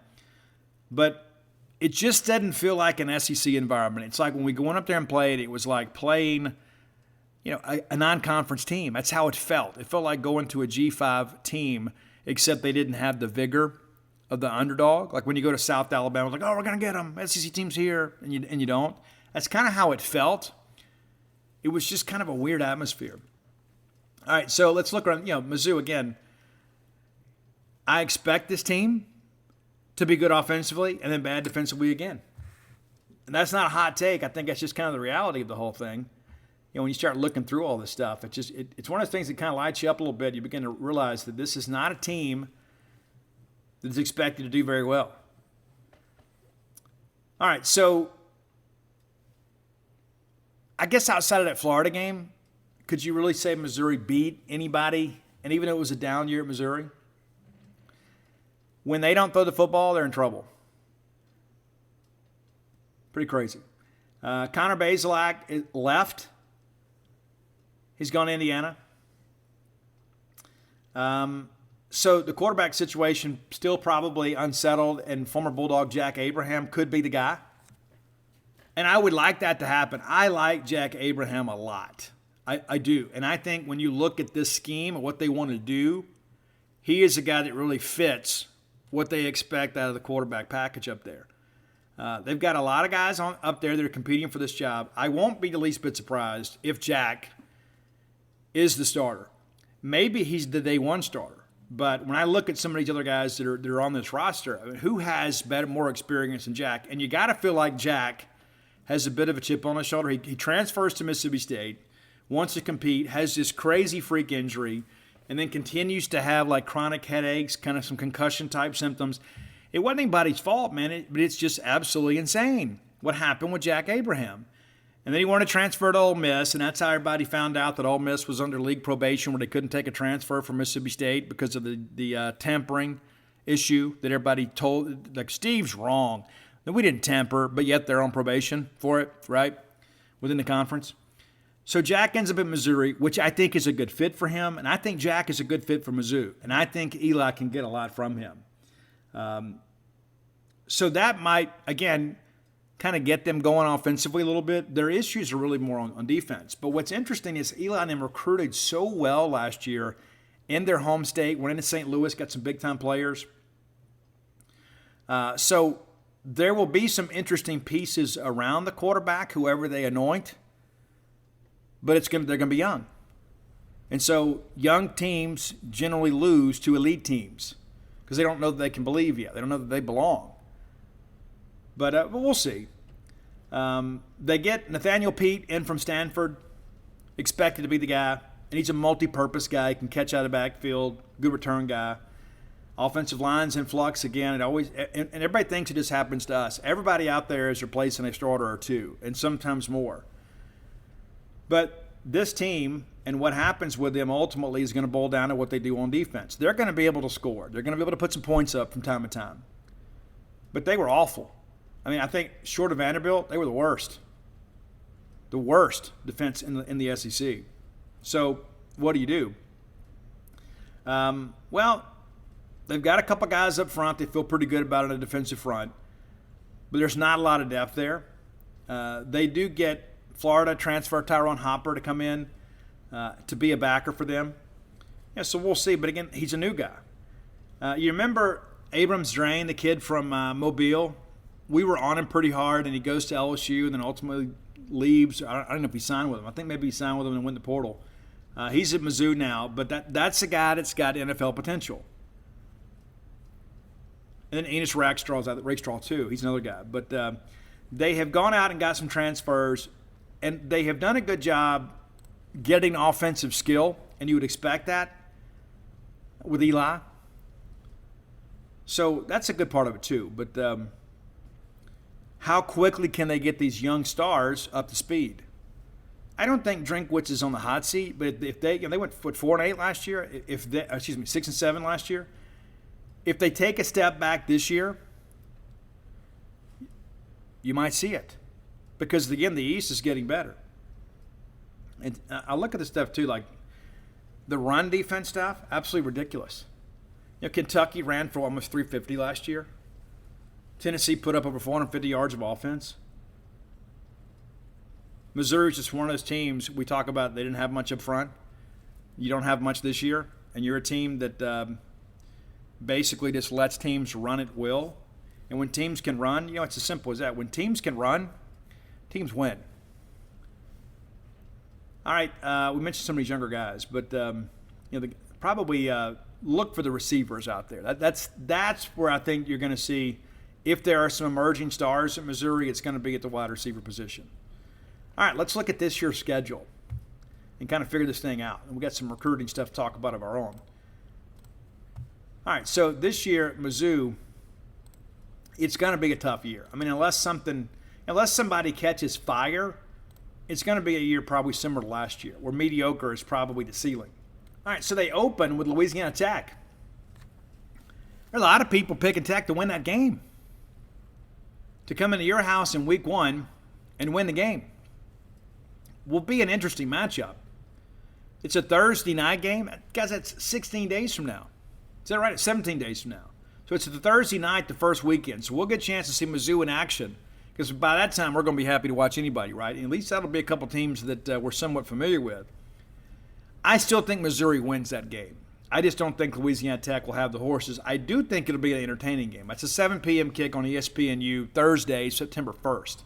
But it just doesn't feel like an SEC environment. It's like when we went up there and played, it was like playing, a non-conference team. That's how it felt. It felt like going to a G5 team, except they didn't have the vigor of the underdog. Like when you go to South Alabama, it's like, oh, we're going to get them. SEC team's here, and you don't. That's kind of how it felt. It was just kind of a weird atmosphere. All right, so let's look around. Mizzou, again, I expect this team to be good offensively and then bad defensively again. And that's not a hot take. I think that's just kind of the reality of the whole thing. When you start looking through all this stuff, it's one of those things that kind of lights you up a little bit. You begin to realize that this is not a team that's expected to do very well. All right, so I guess outside of that Florida game, could you really say Missouri beat anybody and even though it was a down year at Missouri, when they don't throw the football, they're in trouble. Pretty crazy. Connor Bazelak left. He's gone to Indiana. So the quarterback situation still probably unsettled, and former Bulldog Jack Abraham could be the guy. And I would like that to happen. I like Jack Abraham a lot. I do. And I think when you look at this scheme and what they want to do, he is a guy that really fits what they expect out of the quarterback package up there. They've got a lot of guys up there that are competing for this job. I won't be the least bit surprised if Jack is the starter. Maybe he's the day one starter. But when I look at some of these other guys that are on this roster, I mean, who has more experience than Jack? And you got to feel like Jack has a bit of a chip on his shoulder. He transfers to Mississippi State, wants to compete, has this crazy freak injury, and then continues to have like chronic headaches, kind of some concussion-type symptoms. It wasn't anybody's fault, man, but it's just absolutely insane what happened with Jack Abraham. And then he wanted to transfer to Ole Miss, and that's how everybody found out that Ole Miss was under league probation where they couldn't take a transfer from Mississippi State because of the tampering issue that everybody told. Like, Steve's wrong. We didn't tamper, but yet they're on probation for it, right, within the conference. So Jack ends up at Missouri, which I think is a good fit for him, and I think Jack is a good fit for Mizzou, and I think Eli can get a lot from him. So that might, again, kind of get them going offensively a little bit. Their issues are really more on defense. But what's interesting is Eli and them recruited so well last year in their home state, went into St. Louis, got some big-time players. So there will be some interesting pieces around the quarterback, whoever they anoint, but they're going to be young. And so young teams generally lose to elite teams because they don't know that they can believe yet. They don't know that they belong. But we'll see. They get Nathaniel Pete in from Stanford, expected to be the guy, and he's a multi-purpose guy. He can catch out of the backfield, good return guy. Offensive line's in flux again. And everybody thinks it just happens to us. Everybody out there is replacing a starter or two, and sometimes more. But this team and what happens with them ultimately is going to boil down to what they do on defense. They're going to be able to score. They're going to be able to put some points up from time to time. But they were awful. I mean, I think short of Vanderbilt, they were the worst. The worst defense in the SEC. So what do? Well, they've got a couple guys up front they feel pretty good about on the defensive front, but there's not a lot of depth there. They do get Florida transfer Tyrone Hopper to come in to be a backer for them. Yeah, so we'll see. But again, he's a new guy. You remember Abrams Drain, the kid from Mobile? We were on him pretty hard, and he goes to LSU and then ultimately leaves. I don't know if he signed with him. I think maybe he signed with him and went to the portal. He's at Mizzou now, but that's a guy that's got NFL potential. And then Enos Rakestraw too. He's another guy. But they have gone out and got some transfers, and they have done a good job getting offensive skill, and you would expect that with Eli. So that's a good part of it too. But how quickly can they get these young stars up to speed? I don't think Drinkwitz is on the hot seat, but if they went 4-8 last year, 6-7 last year. If they take a step back this year, you might see it. Because, again, the East is getting better. And I look at this stuff, too, like the run defense stuff, absolutely ridiculous. Kentucky ran for almost 350 last year. Tennessee put up over 450 yards of offense. Missouri's just one of those teams we talk about. They didn't have much up front. You don't have much this year, and you're a team that basically just lets teams run at will. And when teams can run, it's as simple as that. When teams can run, teams win. All right, we mentioned some of these younger guys, but probably look for the receivers out there. That's where I think you're going to see, if there are some emerging stars at Missouri, it's going to be at the wide receiver position. All right, let's look at this year's schedule and kind of figure this thing out. And we got some recruiting stuff to talk about of our own. All right, so this year, Mizzou, it's going to be a tough year. I mean, unless somebody catches fire, it's going to be a year probably similar to last year, where mediocre is probably the ceiling. All right, so they open with Louisiana Tech. There are a lot of people picking Tech to win that game. To come into your house in week 1 and win the game will be an interesting matchup. It's a Thursday night game. Guys, that's 16 days from now. Is that right? It's 17 days from now. So it's the Thursday night, the first weekend. So we'll get a chance to see Mizzou in action because by that time we're going to be happy to watch anybody, right? And at least that'll be a couple teams that we're somewhat familiar with. I still think Missouri wins that game. I just don't think Louisiana Tech will have the horses. I do think it'll be an entertaining game. It's a 7 p.m. kick on ESPNU Thursday, September 1st.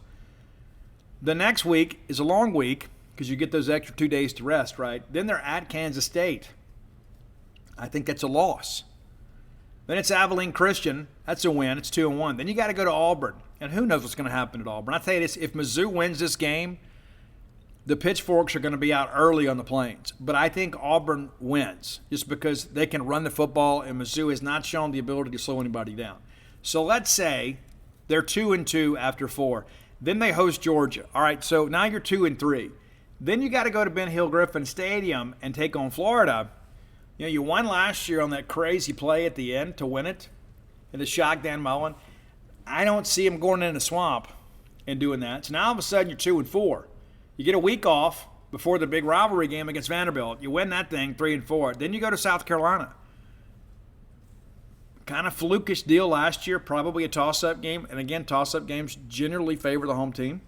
The next week is a long week because you get those extra 2 days to rest, right? Then they're at Kansas State. I think that's a loss. Then it's Abilene Christian. That's a win. It's 2-1. Then you got to go to Auburn. And who knows what's going to happen at Auburn. I tell you this, if Mizzou wins this game, the pitchforks are going to be out early on the Plains. But I think Auburn wins just because they can run the football and Mizzou has not shown the ability to slow anybody down. So let's say they're 2-2 after 4. Then they host Georgia. All right, so now you're 2-3. Then you got to go to Ben Hill Griffin Stadium and take on Florida. You know, you won last year on that crazy play at the end to win it and to shock Dan Mullen. I don't see him going in the swamp and doing that. So now all of a sudden you're 2-4. You get a week off before the big rivalry game against Vanderbilt. You win that thing 3-4. Then you go to South Carolina. Kind of flukish deal last year, probably a toss-up game. And again, toss-up games generally favor the home team.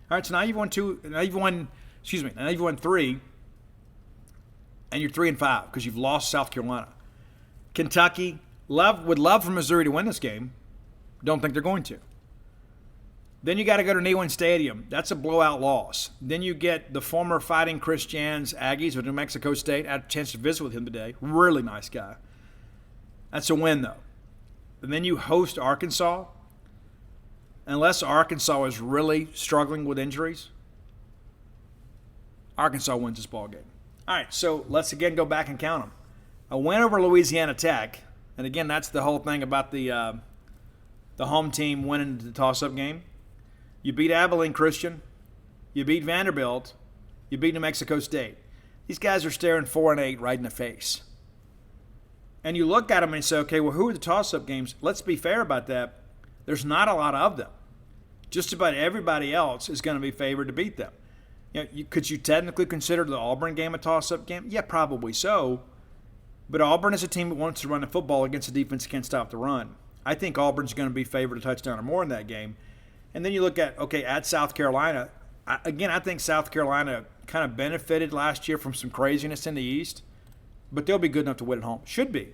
All right, so now you've won 3, and you're 3-5 because you've lost South Carolina. Kentucky would love for Missouri to win this game. Don't think they're going to. Then you got to go to Neyland Stadium. That's a blowout loss. Then you get the former Fighting Christians Aggies of New Mexico State. I had a chance to visit with him today. Really nice guy. That's a win, though. And then you host Arkansas. Unless Arkansas is really struggling with injuries, Arkansas wins this ball game. All right, so let's again go back and count them. A win over Louisiana Tech, and again, that's the whole thing about the home team winning the toss-up game. You beat Abilene Christian. You beat Vanderbilt. You beat New Mexico State. These guys are staring 4-8 right in the face. And you look at them and say, okay, well, who are the toss-up games? Let's be fair about that. There's not a lot of them. Just about everybody else is going to be favored to beat them. You know, could you technically consider the Auburn game a toss-up game? Yeah, probably so. But Auburn is a team that wants to run the football against a defense that can't stop the run. I think Auburn's going to be favored a touchdown or more in that game. And then you look at, okay, at South Carolina. I think South Carolina kind of benefited last year from some craziness in the East. But they'll be good enough to win at home. Should be.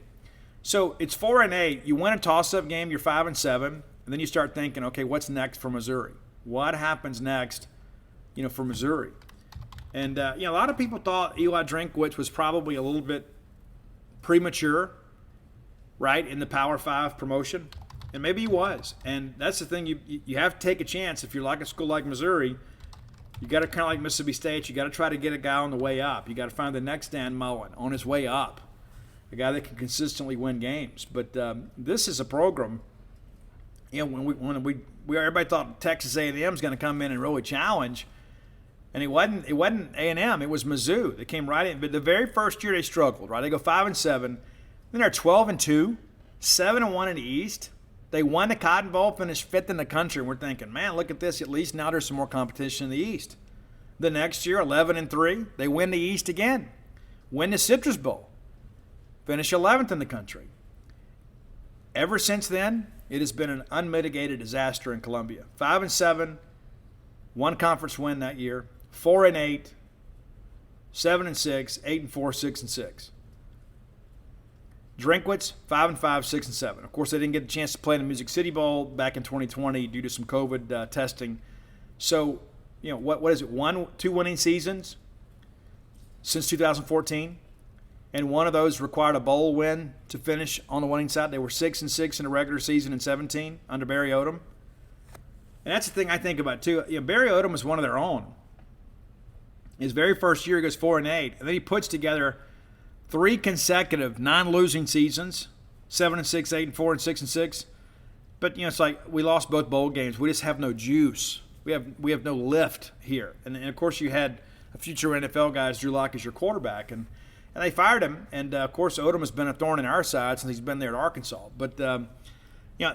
So it's 4-8. You win a toss-up game, you're 5-7. And then you start thinking, okay, what's next for Missouri? What happens next, for Missouri? And, a lot of people thought Eli Drinkwitz was probably a little bit premature, right, in the Power 5 promotion. And maybe he was. And that's the thing. You have to take a chance. If you're like a school like Missouri, you got to kind of like Mississippi State. You got to try to get a guy on the way up. You got to find the next Dan Mullen on his way up, a guy that can consistently win games. But this is a program. When everybody thought Texas A&M was going to come in and really challenge, and it wasn't A&M. It was Mizzou that came right in. But the very first year they struggled. Right, they go 5-7. Then they're 12-2, 7-1 in the East. They won the Cotton Bowl, finished 5th in the country, and we're thinking, man, look at this. At least now there's some more competition in the East. The next year, 11-3, they win the East again. Win the Citrus Bowl. Finish 11th in the country. Ever since then, it has been an unmitigated disaster in Columbia. 5-7, one conference win that year. 4-8, 7-6, 8-4, 6-6. Drinkwitz, 5-5, 6-7. Of course, they didn't get a chance to play in the Music City Bowl back in 2020 due to some COVID testing. So, what is it? 2 winning seasons since 2014, and one of those required a bowl win to finish on the winning side. They were 6-6 in the regular season in 17 under Barry Odom. And that's the thing I think about too. Barry Odom was one of their own. His very first year, he goes 4-8, and then he puts together 3 consecutive non-losing seasons, 7-6, 8-4, and 6-6. But it's like we lost both bowl games. We just have no juice. We have no lift here. And of course, you had a future NFL guy, Drew Lock, as your quarterback, and And they fired him. And, of course, Odom has been a thorn in our side since he's been there at Arkansas. But,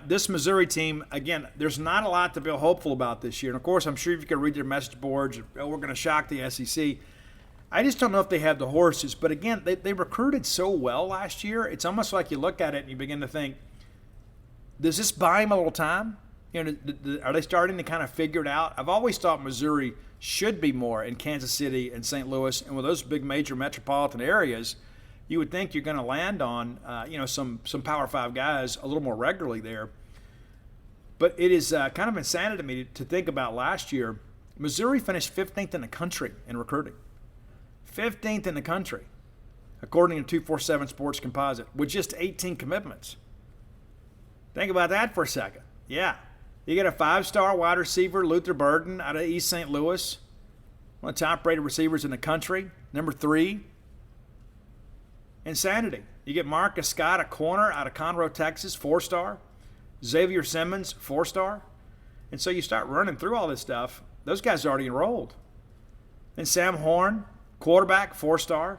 this Missouri team, again, there's not a lot to feel hopeful about this year. And, of course, I'm sure if you could read their message boards, we're going to shock the SEC. I just don't know if they have the horses. But, again, they recruited so well last year. It's almost like you look at it and you begin to think, does this buy them a little time? Are they starting to kind of figure it out? I've always thought Missouri should be more in Kansas City and St. Louis. And with those big major metropolitan areas, you would think you're going to land on, some Power 5 guys a little more regularly there. But it is kind of insanity to me to think about last year. Missouri finished 15th in the country in recruiting. 15th in the country, according to 247 Sports Composite, with just 18 commitments. Think about that for a second. Yeah. You get a 5-star wide receiver, Luther Burden, out of East St. Louis, one of the top-rated receivers in the country, number 3. Insanity. You get Marcus Scott, a corner out of Conroe, Texas, 4-star. Xavier Simmons, 4-star. And so you start running through all this stuff. Those guys are already enrolled. And Sam Horn, quarterback, 4-star.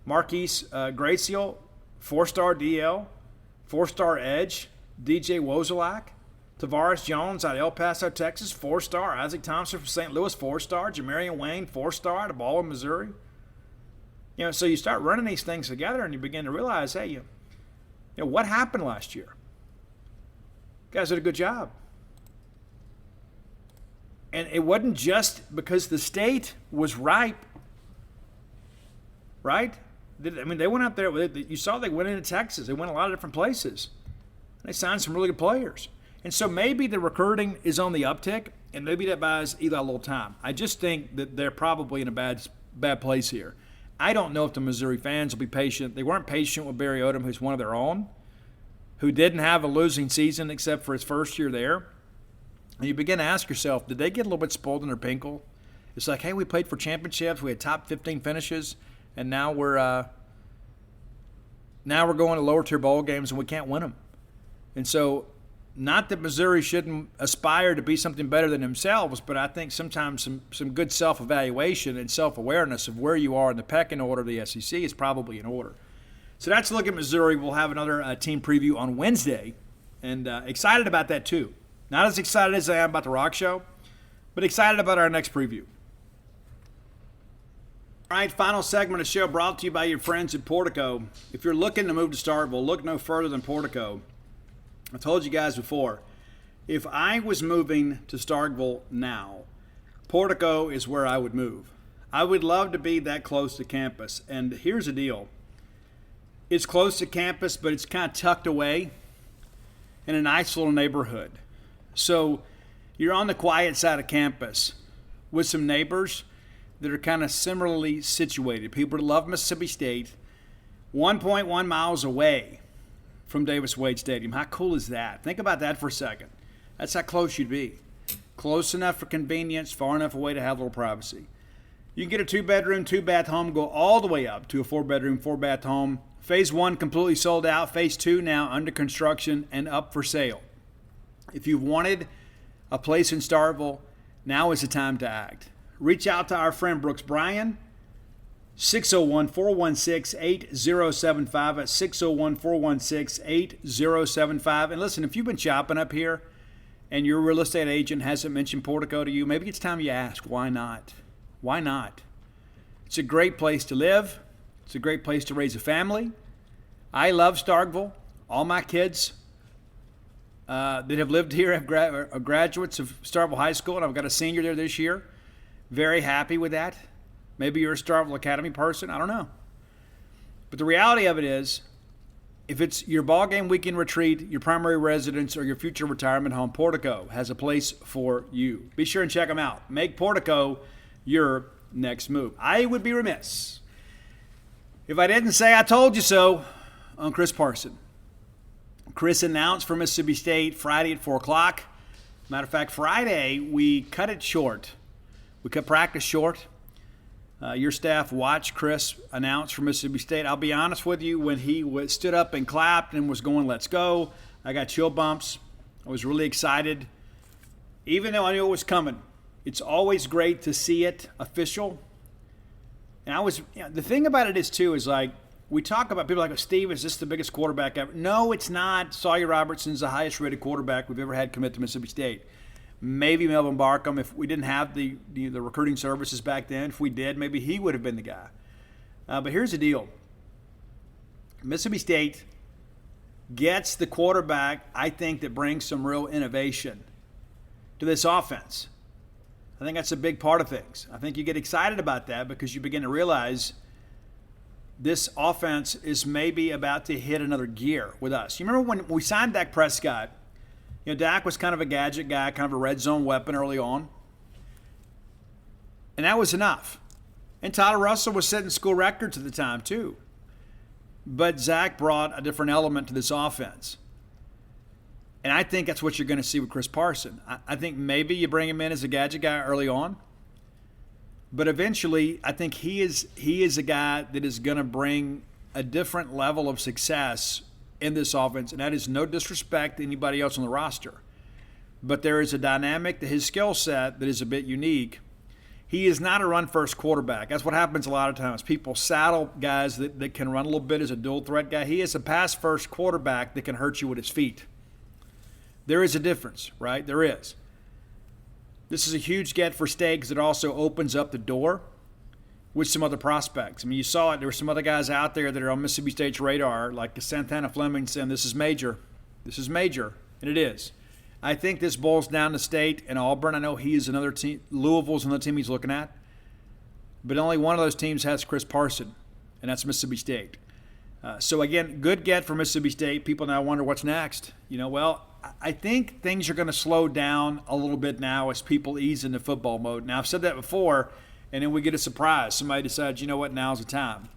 Marquise Graciel, 4-star DL, 4-star edge. DJ Wozolak. Tavares Jones out of El Paso, Texas, 4-star. Isaac Thompson from St. Louis, 4-star. Jamarian Wayne, 4-star out of Baldwin, Missouri. So you start running these things together and you begin to realize, hey, what happened last year? Guys did a good job. And it wasn't just because the state was ripe, right? They went out there. You saw they went into Texas. They went a lot of different places. And they signed some really good players. And so maybe the recruiting is on the uptick, and maybe that buys Eli a little time. I just think that they're probably in a bad place here. I don't know if the Missouri fans will be patient. They weren't patient with Barry Odom, who's one of their own, who didn't have a losing season except for his first year there. And you begin to ask yourself, did they get a little bit spoiled in their pinkle? It's like, hey, we played for championships, we had top 15 finishes, and now we're going to lower tier bowl games and we can't win them. And so, not that Missouri shouldn't aspire to be something better than themselves, but I think sometimes some good self-evaluation and self-awareness of where you are in the pecking order of the SEC is probably in order. So that's a look at Missouri. We'll have another team preview on Wednesday, and excited about that too. Not as excited as I am about the Rock Show, but excited about our next preview. All right, final segment of the show brought to you by your friends at Portico. If you're looking to move to Starkville, look no further than Portico. I told you guys before, if I was moving to Starkville now, Portico is where I would move. I would love to be that close to campus. And here's the deal. It's close to campus, but it's kind of tucked away in a nice little neighborhood. So you're on the quiet side of campus with some neighbors that are kind of similarly situated. People that love Mississippi State, 1.1 miles away from Davis Wade Stadium. How cool is that? Think about that for a second. That's how close you'd be. Close enough for convenience, far enough away to have a little privacy. You can get a 2-bedroom, 2-bath home, go all the way up to a 4-bedroom, 4-bath home. Phase 1 completely sold out. Phase 2 now under construction and up for sale. If you've wanted a place in Starkville, now is the time to act. Reach out to our friend Brooks Bryan, 601-416-8075 at 601-416-8075. And listen, if you've been shopping up here and your real estate agent hasn't mentioned Portico to you, maybe it's time you ask, why not? Why not? It's a great place to live. It's a great place to raise a family. I love Starkville. All my kids that have lived here are graduates of Starkville High School, and I've got a senior there this year. Very happy with that. Maybe you're a Starkville Academy person. I don't know. But the reality of it is, if it's your ball game weekend retreat, your primary residence, or your future retirement home, Portico has a place for you. Be sure and check them out. Make Portico your next move. I would be remiss if I didn't say I told you so on Chris Parson. Chris announced for Mississippi State Friday at 4 o'clock. Matter of fact, Friday we cut it short. We cut practice short. Your staff watched Chris announce for Mississippi State. I'll be honest with you, when he stood up and clapped and was going, let's go, I got chill bumps. I was really excited. Even though I knew it was coming, it's always great to see it official. And the thing about it is too, is like, we talk about people like, Steve, is this the biggest quarterback ever? No, it's not. Sawyer Robertson's the highest rated quarterback we've ever had commit to Mississippi State. Maybe Melvin Barkham, if we didn't have the recruiting services back then. If we did, maybe he would have been the guy. But here's the deal. Mississippi State gets the quarterback, I think, that brings some real innovation to this offense. I think that's a big part of things. I think you get excited about that because you begin to realize this offense is maybe about to hit another gear with us. You remember when we signed Dak Prescott, Dak was kind of a gadget guy, kind of a red zone weapon early on. And that was enough. And Tyler Russell was setting school records at the time too. But Zach brought a different element to this offense. And I think that's what you're going to see with Chris Parson. I think maybe you bring him in as a gadget guy early on. But eventually, I think he is a guy that is going to bring a different level of success in this offense. And that is no disrespect to anybody else on the roster. But there is a dynamic to his skill set that is a bit unique. He is not a run-first quarterback. That's what happens a lot of times. People saddle guys that can run a little bit as a dual-threat guy. He is a pass-first quarterback that can hurt you with his feet. There is a difference, right? There is. This is a huge get for State because it also opens up the door with some other prospects. I mean, you saw it. There were some other guys out there that are on Mississippi State's radar, like Santana Fleming saying, this is major. This is major, and it is. I think this boils down to State and Auburn. I know he is another team. Louisville's another team he's looking at. But only one of those teams has Chris Parson, and that's Mississippi State. So, again, good get for Mississippi State. People now wonder what's next. I think things are going to slow down a little bit now as people ease into football mode. Now, I've said that before, and then we get a surprise. Somebody decides, you know what, now's the time.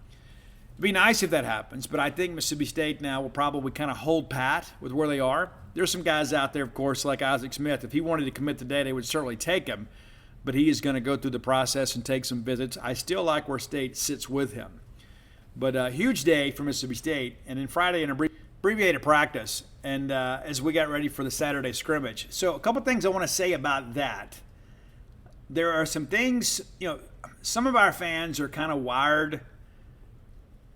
It'd be nice if that happens, but I think Mississippi State now will probably kind of hold pat with where they are. There's some guys out there, of course, like Isaac Smith. If he wanted to commit today, they would certainly take him, but he is going to go through the process and take some visits. I still like where State sits with him. But a huge day for Mississippi State, and then Friday an abbreviated practice, and as we got ready for the Saturday scrimmage. So a couple things I want to say about that. There are some things, some of our fans are kind of wired,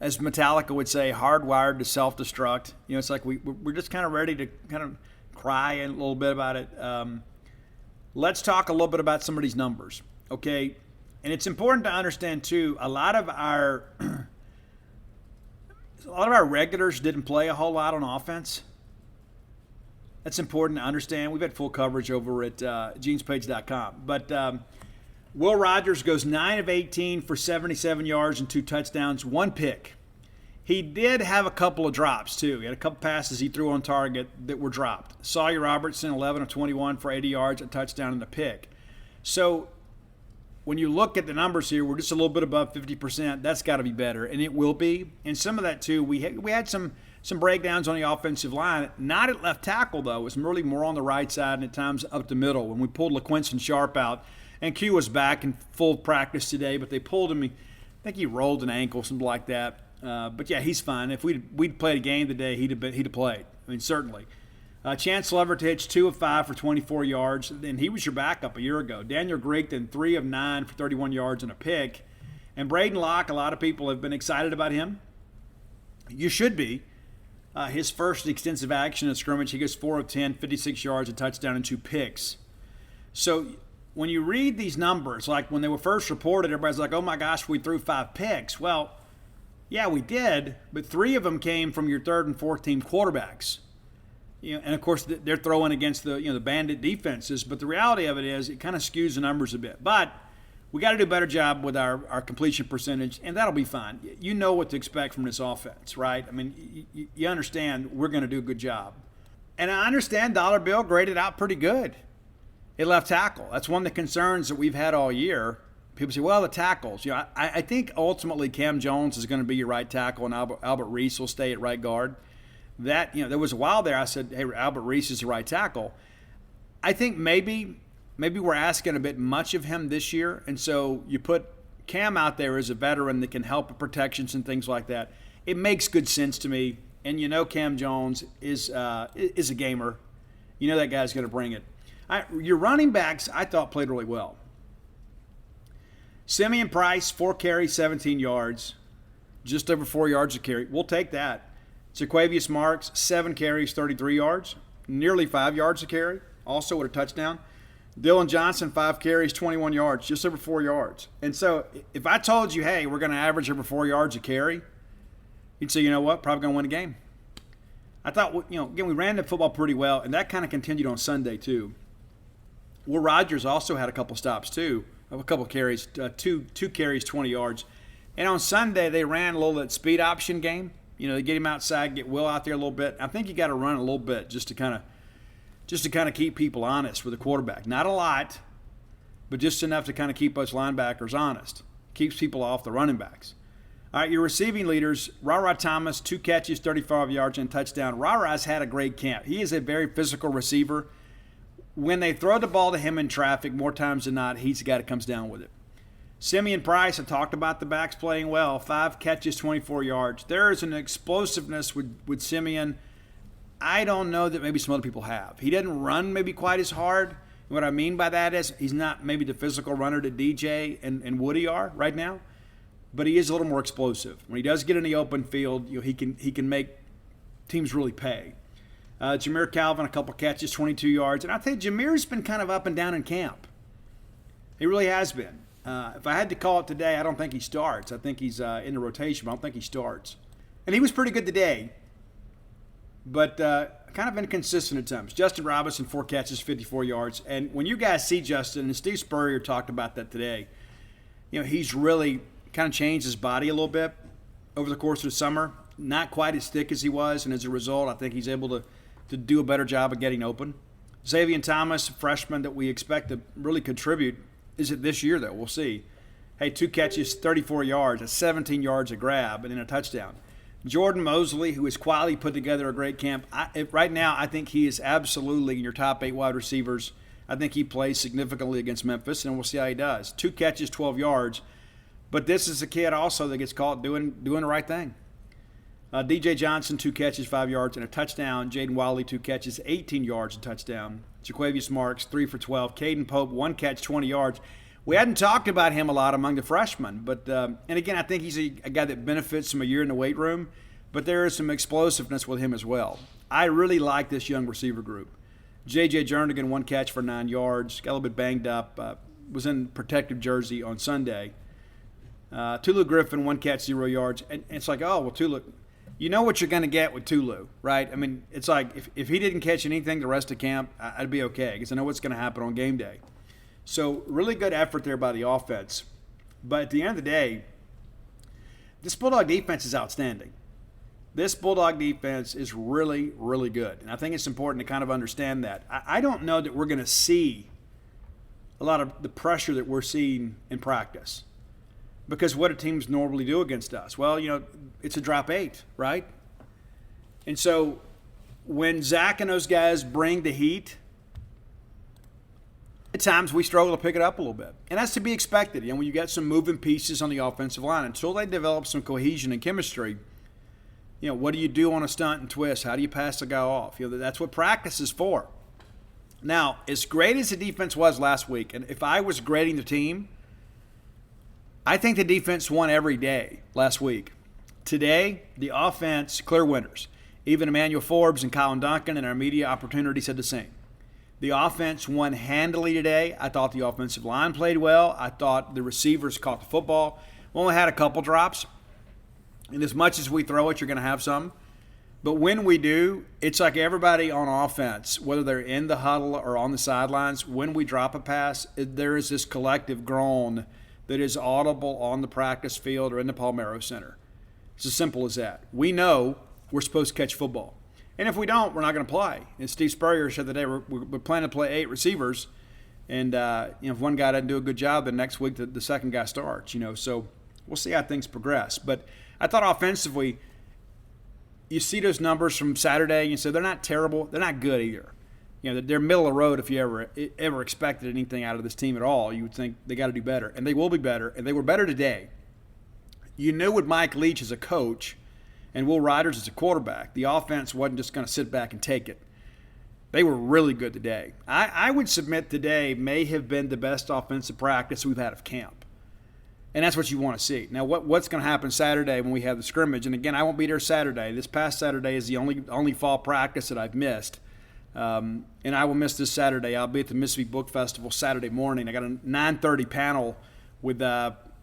as Metallica would say, hardwired to self-destruct. It's like we're just kind of ready to kind of cry a little bit about it. Let's talk a little bit about some of these numbers, okay? And it's important to understand, too, a lot of our regulars didn't play a whole lot on offense. That's important to understand. We've had full coverage over at genespage.com. But Will Rogers goes 9 of 18 for 77 yards and 2 touchdowns, 1 pick. He did have a couple of drops, too. He had a couple passes he threw on target that were dropped. Sawyer Robertson, 11 of 21 for 80 yards, a touchdown, and a pick. So when you look at the numbers here, we're just a little bit above 50%. That's got to be better, and it will be. And some of that, too, we had some breakdowns on the offensive line. Not at left tackle, though. It was really more on the right side and at times up the middle. When we pulled LaQuinson Sharp out, and Q was back in full practice today, but they pulled him. I think he rolled an ankle, something like that. But, yeah, he's fine. If we'd played a game today, he'd have played. I mean, certainly. Chance Levertich, 2 of 5 for 24 yards, and he was your backup a year ago. Daniel Grigton, 3 of 9 for 31 yards and a pick. And Braden Locke, a lot of people have been excited about him. You should be. His first extensive action at scrimmage, he goes 4 of 10, 56 yards, a touchdown, and 2 picks. So when you read these numbers, like when they were first reported, everybody's like, oh my gosh, we threw 5 picks. Well, yeah, we did, but 3 of them came from your third and fourth team quarterbacks. And of course they're throwing against the bandit defenses, but the reality of it is it kind of skews the numbers a bit. But we got to do a better job with our completion percentage, and that'll be fine. You know what to expect from this offense, right? I mean, you understand we're going to do a good job. And I understand Dollar Bill graded out pretty good at left tackle. That's one of the concerns that we've had all year. People say, well, the tackles. I think ultimately Cam Jones is going to be your right tackle, and Albert Reese will stay at right guard. That, there was a while there I said, hey, Albert Reese is the right tackle. I think maybe we're asking a bit much of him this year, and so you put Cam out there as a veteran that can help with protections and things like that. It makes good sense to me, and Cam Jones is a gamer. That guy's going to bring it. Your running backs, I thought, played really well. Simeon Price, 4 carries, 17 yards, just over 4 yards a carry. We'll take that. Jaquavius Marks, 7 carries, 33 yards, nearly 5 yards a carry, also with a touchdown. Dylan Johnson, 5 carries, 21 yards, just over 4 yards. And so if I told you, hey, we're going to average over 4 yards a carry, you'd say, you know what, probably going to win a game. I thought, again, we ran the football pretty well, and that kind of continued on Sunday too. Will Rogers also had a couple stops too, a couple carries, two carries, 20 yards. And on Sunday, they ran a little that speed option game. They get him outside, get Will out there a little bit. I think you got to run a little bit just to kind of keep people honest with the quarterback. Not a lot, but just enough to kind of keep us linebackers honest. Keeps people off the running backs. All right, your receiving leaders, Thomas, 2 catches, 35 yards, and a touchdown. Rara's had a great camp. He is a very physical receiver. When they throw the ball to him in traffic, more times than not, he's the guy that comes down with it. Simeon Price, I talked about the backs playing well, 5 catches, 24 yards. There is an explosiveness with Simeon I don't know that maybe some other people have. He doesn't run maybe quite as hard. What I mean by that is he's not maybe the physical runner that DJ and Woody are right now, but he is a little more explosive. When he does get in the open field, he can make teams really pay. Jameer Calvin, a couple catches, 22 yards. And I'll tell you, Jameer's been kind of up and down in camp. He really has been. If I had to call it today, I don't think he starts. I think he's in the rotation, but I don't think he starts. And he was pretty good today, but kind of inconsistent at times. Justin Robinson, 4 catches, 54 yards. And when you guys see Justin, and Steve Spurrier talked about that today, he's really kind of changed his body a little bit over the course of the summer. Not quite as thick as he was, and as a result, I think he's able to do a better job of getting open. Xavian Thomas, a freshman that we expect to really contribute. Is it this year, though? We'll see. Hey, 2 catches, 34 yards, that's 17 yards a grab, and then a touchdown. Jordan Mosley, who has quietly put together a great camp. Right now, I think he is absolutely in your top 8 wide receivers. I think he plays significantly against Memphis, and we'll see how he does. 2 catches, 12 yards. But this is a kid also that gets caught doing the right thing. DJ Johnson, 2 catches, 5 yards, and a touchdown. Jaden Wiley, 2 catches, 18 yards, and a touchdown. Jaquavius Marks, 3 for 12. Caden Pope, 1 catch, 20 yards. We hadn't talked about him a lot among the freshmen, but and again, I think he's a guy that benefits from a year in the weight room, but there is some explosiveness with him as well. I really like this young receiver group. J.J. Jernigan, 1 catch for 9 yards, got a little bit banged up, was in protective jersey on Sunday. Tulu Griffin, 1 catch, 0 yards, and it's like, oh, well, Tulu, you know what you're going to get with Tulu, right? I mean, it's like if he didn't catch anything the rest of camp, I'd be okay because I know what's going to happen on game day. So really good effort there by the offense. But at the end of the day, this Bulldog defense is outstanding. This Bulldog defense is really, really good. And I think it's important to kind of understand that. I don't know that we're going to see a lot of the pressure that we're seeing in practice. Because what do teams normally do against us? Well, it's a drop 8, right? And so when Zach and those guys bring the heat, at times we struggle to pick it up a little bit. And that's to be expected. When you got some moving pieces on the offensive line, until they develop some cohesion and chemistry, what do you do on a stunt and twist? How do you pass the guy off? That's what practice is for. Now, as great as the defense was last week, and if I was grading the team, I think the defense won every day last week. Today, the offense, clear winners. Even Emmanuel Forbes and Colin Duncan in our media opportunity said the same. The offense won handily today. I thought the offensive line played well. I thought the receivers caught the football. We only had a couple drops. And as much as we throw it, you're going to have some. But when we do, it's like everybody on offense, whether they're in the huddle or on the sidelines, when we drop a pass, there is this collective groan that is audible on the practice field or in the Palmero Center. It's as simple as that. We know we're supposed to catch football. And if we don't, we're not going to play. And Steve Spurrier said today we're planning to play 8 receivers. And, if one guy doesn't do a good job, then next week the second guy starts, So we'll see how things progress. But I thought offensively, you see those numbers from Saturday, and you say they're not terrible. They're not good either. They're middle of the road if you ever expected anything out of this team at all. You would think they got to do better. And they will be better. And they were better today. You knew with Mike Leach as a coach and Will Riders as a quarterback, the offense wasn't just going to sit back and take it. They were really good today. I would submit today may have been the best offensive practice we've had of camp. And that's what you want to see. Now, what's going to happen Saturday when we have the scrimmage? And again, I won't be there Saturday. This past Saturday is the only fall practice that I've missed. And I will miss this Saturday. I'll be at the Mississippi Book Festival Saturday morning. I got a 9:30 panel with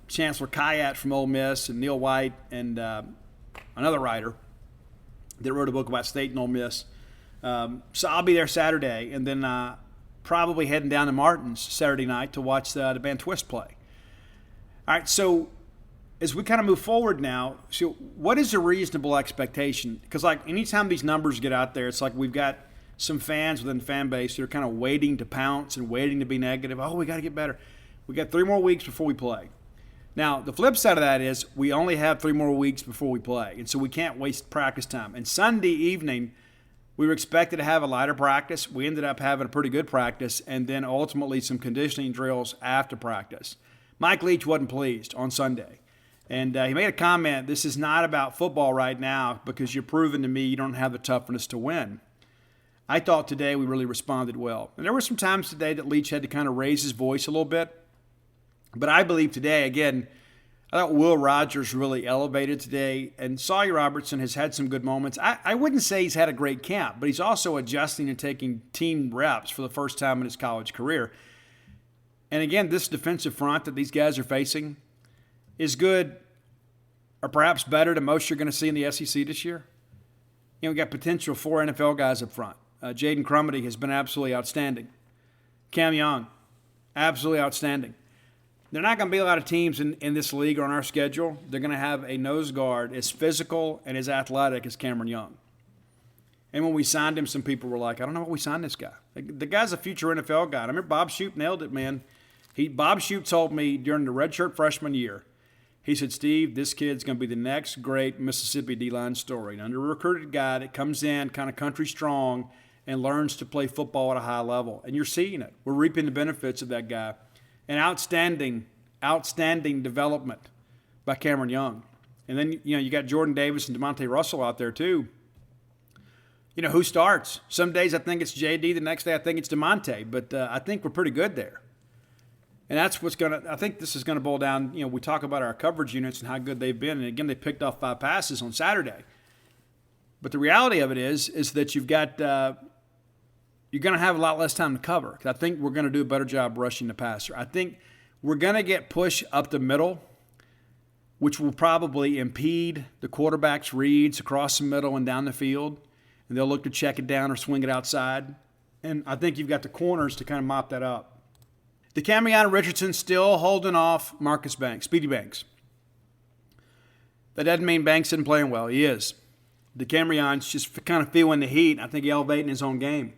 Chancellor Kayat from Ole Miss and Neil White and another writer that wrote a book about State and Ole Miss. So I'll be there Saturday, and then probably heading down to Martin's Saturday night to watch the band Twist play. All right, so as we kind of move forward now, so what is a reasonable expectation? Because, like, anytime these numbers get out there, it's like we've got some fans within the fan base that are kind of waiting to pounce and waiting to be negative. Oh, we got to get better. We got 3 more weeks before we play. Now, the flip side of that is we only have 3 more weeks before we play, and so we can't waste practice time. And Sunday evening, we were expected to have a lighter practice. We ended up having a pretty good practice, and then ultimately some conditioning drills after practice. Mike Leach wasn't pleased on Sunday. And he made a comment, this is not about football right now because you're proving to me you don't have the toughness to win. I thought today we really responded well. And there were some times today that Leach had to kind of raise his voice a little bit. But I believe today, again, I thought Will Rogers really elevated today. And Sawyer Robertson has had some good moments. I wouldn't say he's had a great camp, but he's also adjusting and taking team reps for the first time in his college career. And again, this defensive front that these guys are facing is good or perhaps better than most you're going to see in the SEC this year. You know, we got potential 4 NFL guys up front. Jaden Crumity has been absolutely outstanding. Cam Young, absolutely outstanding. There are not going to be a lot of teams in this league or on our schedule. They're going to have a nose guard as physical and as athletic as Cameron Young. And when we signed him, some people were like, I don't know why we signed this guy. The guy's a future NFL guy. I remember Bob Shoop nailed it, man. Bob Shoop told me during the redshirt freshman year, he said, Steve, this kid's going to be the next great Mississippi D-line story. An under-recruited guy that comes in kind of country strong and learns to play football at a high level. And you're seeing it. We're reaping the benefits of that guy. An outstanding development by Cameron Young. And then, you got Jordan Davis and DeMonte Russell out there too. Who starts? Some days I think it's JD. The next day I think it's DeMonte. But I think we're pretty good there. And that's I think this is going to boil down, we talk about our coverage units and how good they've been. And again, they picked off 5 passes on Saturday. But the reality of it is that you've got, you're going to have a lot less time to cover. I think we're going to do a better job rushing the passer. I think we're going to get push up the middle, which will probably impede the quarterback's reads across the middle and down the field. And they'll look to check it down or swing it outside. And I think you've got the corners to kind of mop that up. The Camion Richardson still holding off Marcus Banks, Speedy Banks. That doesn't mean Banks isn't playing well. He is. The Camion's just kind of feeling the heat. I think he's elevating his own game.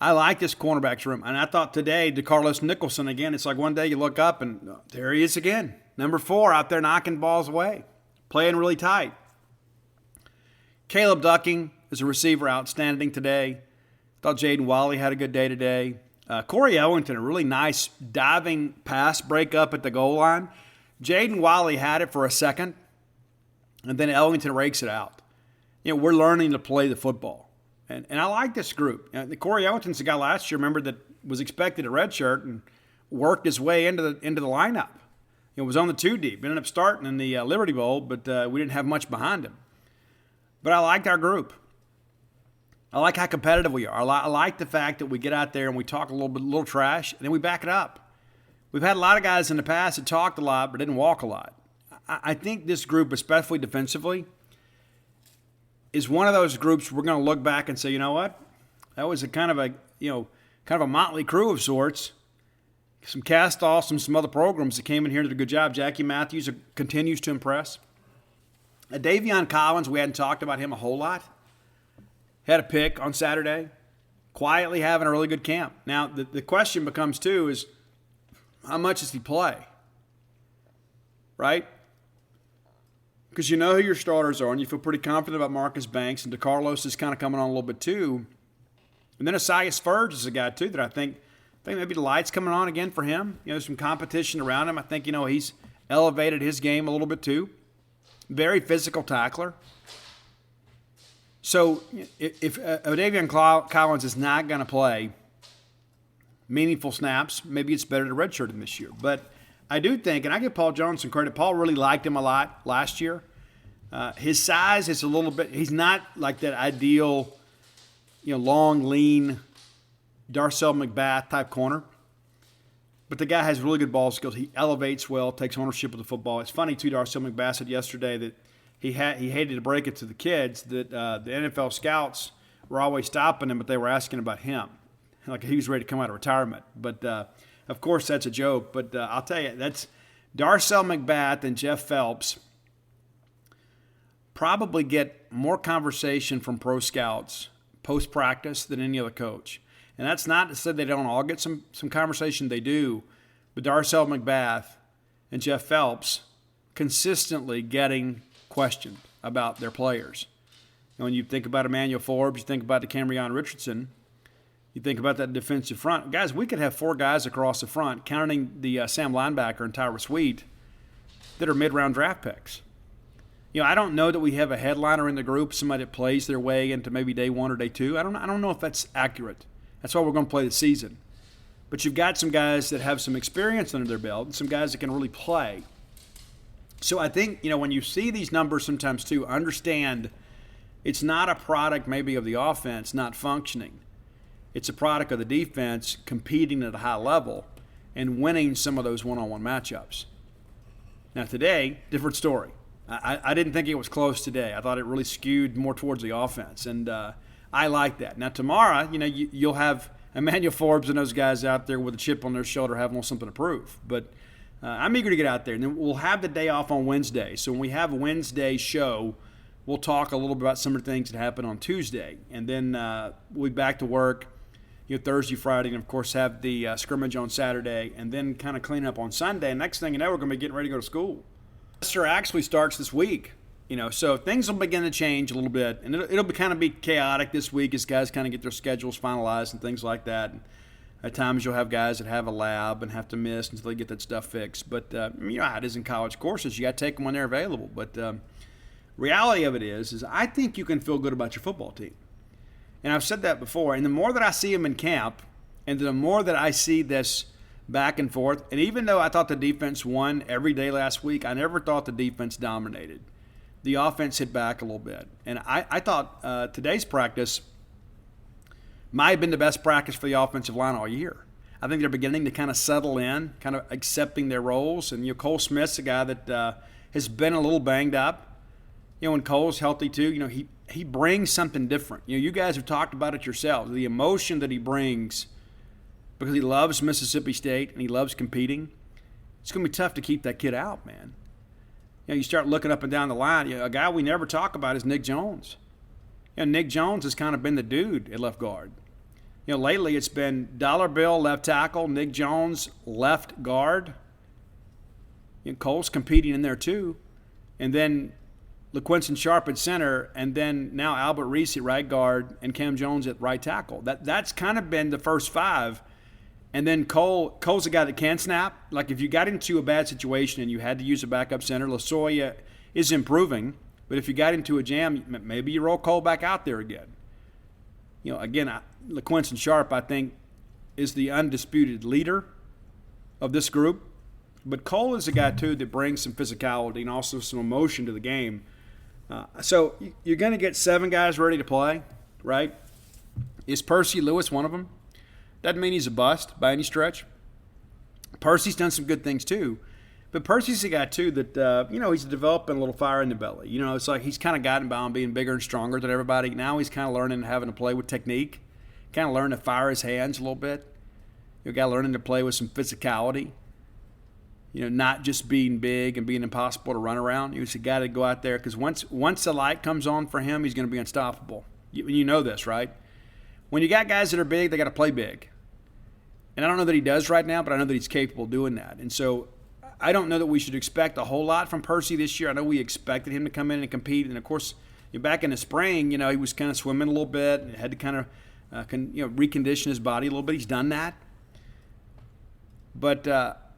I like this cornerback's room. And I thought today, DeCarlos Nicholson, again, it's like one day you look up and there he is again. Number 4 out there knocking balls away, playing really tight. Caleb Ducking is a receiver, outstanding today. Thought Jaden Wally had a good day today. Corey Ellington, a really nice diving pass breakup at the goal line. Jaden Wally had it for a second, and then Ellington rakes it out. We're learning to play the football. And I like this group. Corey Ellington's the guy last year, remember, that was expected a redshirt and worked his way into the lineup. It was on the 2 deep. Ended up starting in the Liberty Bowl, but we didn't have much behind him. But I liked our group. I like how competitive we are. I like the fact that we get out there and we talk a little trash, and then we back it up. We've had a lot of guys in the past that talked a lot but didn't walk a lot. I think this group, especially defensively, is one of those groups we're going to look back and say, you know what? That was a kind of a motley crew of sorts. Some cast-offs and some other programs that came in here and did a good job. Jackie Matthews continues to impress. Davion Collins, we hadn't talked about him a whole lot. Had a pick on Saturday, quietly having a really good camp. Now, the question becomes, too, is how much does he play? Right? Because you know who your starters are, and you feel pretty confident about Marcus Banks, and DeCarlos is kind of coming on a little bit, too. And then Asias Furge is a guy, too, that I think maybe the light's coming on again for him. There's some competition around him. I think, he's elevated his game a little bit, too. Very physical tackler. So if Davion Collins is not going to play meaningful snaps, maybe it's better to redshirt him this year. But I do think, and I give Paul Jones some credit, Paul really liked him a lot last year. His size is a little bit, he's not like that ideal, long, lean, Darcel McBath type corner. But the guy has really good ball skills. He elevates well, takes ownership of the football. It's funny, too, Darcel McBath said yesterday that he hated to break it to the kids that the NFL scouts were always stopping him, but they were asking about him. Like he was ready to come out of retirement. But, of course, that's a joke. But I'll tell you, that's Darcel McBath and Jeff Phelps probably get more conversation from pro scouts post-practice than any other coach. And that's not to say they don't all get some conversation. They do. But Darcel McBath and Jeff Phelps consistently getting questioned about their players. When you think about Emmanuel Forbes, you think about the Camryon Richardson, you think about that defensive front. Guys, we could have 4 guys across the front, counting the Sam linebacker and Tyrus Wheat, that are mid-round draft picks. I don't know that we have a headliner in the group, somebody that plays their way into maybe day 1 or day 2. I don't know if that's accurate. That's why we're going to play the season. But you've got some guys that have some experience under their belt and some guys that can really play. So I think, when you see these numbers sometimes too, understand it's not a product maybe of the offense not functioning. It's a product of the defense competing at a high level and winning some of those one-on-one matchups. Now today, different story. I didn't think it was close today. I thought it really skewed more towards the offense, and I like that. Now tomorrow, you'll have Emmanuel Forbes and those guys out there with a chip on their shoulder having something to prove. But I'm eager to get out there. And then we'll have the day off on Wednesday. So when we have a Wednesday show, we'll talk a little bit about some of the things that happened on Tuesday. And then we'll be back to work Thursday, Friday, and, of course, have the scrimmage on Saturday, and then kind of clean up on Sunday. And next thing you know, we're going to be getting ready to go to school. Semester actually starts this week. So things will begin to change a little bit, and it'll kind of be chaotic this week as guys kind of get their schedules finalized and things like that. And at times you'll have guys that have a lab and have to miss until they get that stuff fixed. But how it is in college courses, you got to take them when they're available. But reality of it is I think you can feel good about your football team, and I've said that before. And the more that I see them in camp, and the more that I see this back and forth, and even though I thought the defense won every day last week, I never thought the defense dominated. The offense hit back a little bit. And I thought today's practice might have been the best practice for the offensive line all year. I think they're beginning to kind of settle in, kind of accepting their roles. And, Cole Smith's a guy that has been a little banged up. When Cole's healthy too, he brings something different. You guys have talked about it yourselves, the emotion that he brings because he loves Mississippi State and he loves competing. It's going to be tough to keep that kid out, man. You start looking up and down the line. A guy we never talk about is Nick Jones. Nick Jones has kind of been the dude at left guard. Lately it's been Dollar Bill left tackle, Nick Jones left guard. Cole's competing in there too. And then LaQuinton Sharp at center, and then now Albert Reese at right guard and Cam Jones at right tackle. That's kind of been the first 5. And then Cole's a guy that can snap. Like if you got into a bad situation and you had to use a backup center, LaSoya is improving. But if you got into a jam, maybe you roll Cole back out there again. Again, LaQuinton Sharp, I think, is the undisputed leader of this group. But Cole is a guy, too, that brings some physicality and also some emotion to the game. So you're going to get 7 guys ready to play, right? Is Percy Lewis one of them? Doesn't mean he's a bust by any stretch. Percy's done some good things too. But Percy's a guy too that, he's developing a little fire in the belly. It's like he's kind of gotten by on being bigger and stronger than everybody. Now he's kind of learning having to play with technique, kind of learning to fire his hands a little bit. You got learning to play with some physicality. Not just being big and being impossible to run around. He's a guy to go out there because once the light comes on for him, he's going to be unstoppable. You know this, right? When you got guys that are big, they got to play big. And I don't know that he does right now, but I know that he's capable of doing that. And so I don't know that we should expect a whole lot from Percy this year. I know we expected him to come in and compete. And, of course, back in the spring, he was kind of swimming a little bit and had to kind of recondition his body a little bit. He's done that. But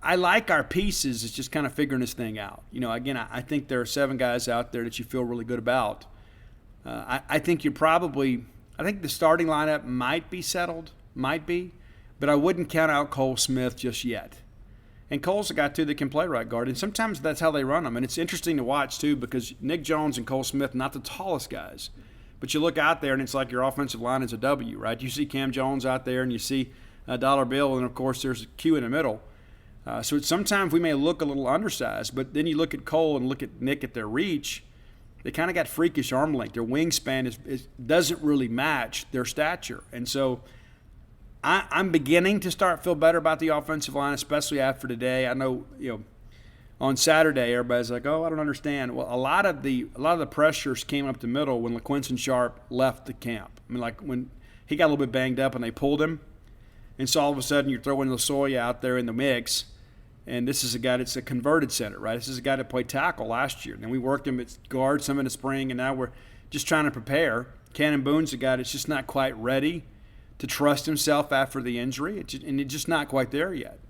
I like our pieces. It's just kind of figuring this thing out. Again, I think there are 7 guys out there that you feel really good about. I think I think the starting lineup might be settled, but I wouldn't count out Cole Smith just yet. And Cole's a guy, too, that can play right guard. And sometimes that's how they run them. And it's interesting to watch, too, because Nick Jones and Cole Smith, not the tallest guys. But you look out there, and it's like your offensive line is a W, right? You see Cam Jones out there, and you see Dollar Bill, and, of course, there's a Q in the middle. So sometimes we may look a little undersized, but then you look at Cole and look at Nick at their reach. They kind of got freakish arm length. Their wingspan doesn't really match their stature. And so I'm beginning to start feel better about the offensive line, especially after today. I know, on Saturday everybody's like, "Oh, I don't understand." Well, a lot of the pressures came up the middle when LaQuinton Sharp left the camp. I mean, like when he got a little bit banged up and they pulled him, and so all of a sudden you're throwing Lasoya out there in the mix. And this is a guy that's a converted center, right? This is a guy that played tackle last year. And we worked him at guard some in the spring, and now we're just trying to prepare. Cannon Boone's a guy that's just not quite ready to trust himself after the injury, and it's just not quite there yet.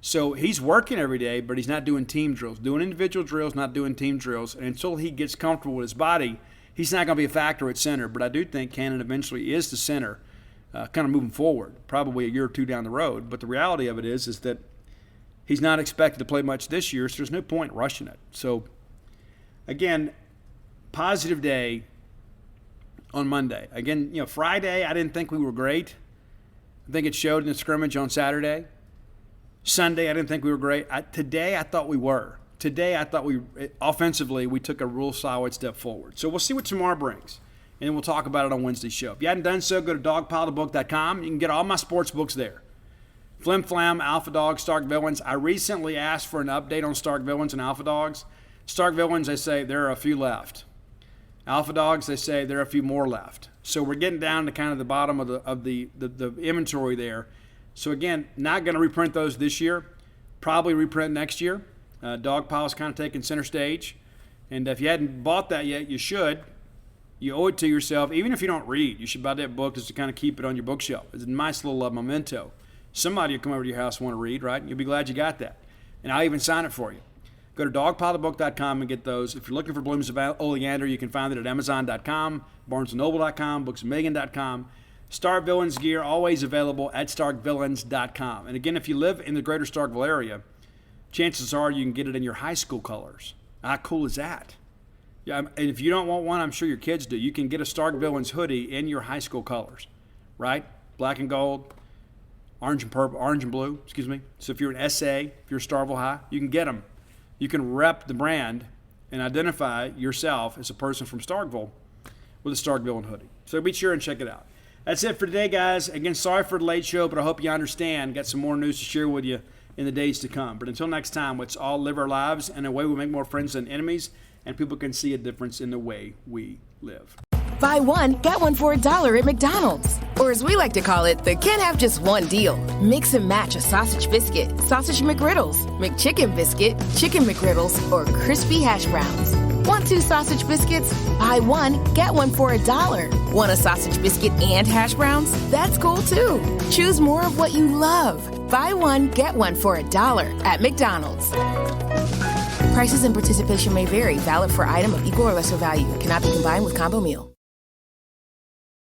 So he's working every day, but he's not doing team drills. Doing individual drills, not doing team drills. And until he gets comfortable with his body, he's not going to be a factor at center. But I do think Cannon eventually is the center, kind of moving forward, probably a year or two down the road. But the reality of it is that he's not expected to play much this year, so there's no point rushing it. So, again, positive day on Monday. Again, Friday, I didn't think we were great. I think it showed in the scrimmage on Saturday. Sunday, I didn't think we were great. Today, I thought we were. Today, I thought offensively, we took a real solid step forward. So we'll see what tomorrow brings, and then we'll talk about it on Wednesday's show. If you hadn't done so, go to dogpilethebook.com. You can get all my sports books there. Flim Flam, Alpha Dogs, Stark Villains. I recently asked for an update on Stark Villains and Alpha Dogs. Stark Villains, they say there are a few left. Alpha Dogs, they say there are a few more left. So we're getting down to kind of the bottom of the inventory there. So again, not going to reprint those this year. Probably reprint next year. Dogpile's kind of taking center stage. And if you hadn't bought that yet, you should. You owe it to yourself. Even if you don't read, you should buy that book just to kind of keep it on your bookshelf. It's a nice little memento. Somebody will come over to your house and want to read, right? You'll be glad you got that. And I'll even sign it for you. Go to dogpilethebook.com and get those. If you're looking for Blooms of Oleander, you can find it at Amazon.com, BarnesandNoble.com, BooksAMillion.com. Stark Villains gear, always available at StarkVillains.com. And again, if you live in the greater Starkville area, chances are you can get it in your high school colors. How cool is that? Yeah, and if you don't want one, I'm sure your kids do. You can get a Stark Villains hoodie in your high school colors, right? Black and gold. Orange and blue, excuse me. So if you're an SA, if you're Starkville High, you can get them. You can rep the brand and identify yourself as a person from Starkville with a Stark Villain hoodie. So be sure and check it out. That's it for today, guys. Again, sorry for the late show, but I hope you understand. Got some more news to share with you in the days to come. But until next time, let's all live our lives in a way we make more friends than enemies, and people can see a difference in the way we live. Buy one, get one for $1 at McDonald's. Or as we like to call it, the can't have just one deal. Mix and match a sausage biscuit, sausage McGriddles, McChicken biscuit, chicken McGriddles, or crispy hash browns. Want 2 sausage biscuits? Buy one, get one for $1. Want a sausage biscuit and hash browns? That's cool too. Choose more of what you love. Buy one, get one for $1 at McDonald's. Prices and participation may vary. Valid for item of equal or lesser value. Cannot be combined with combo meal.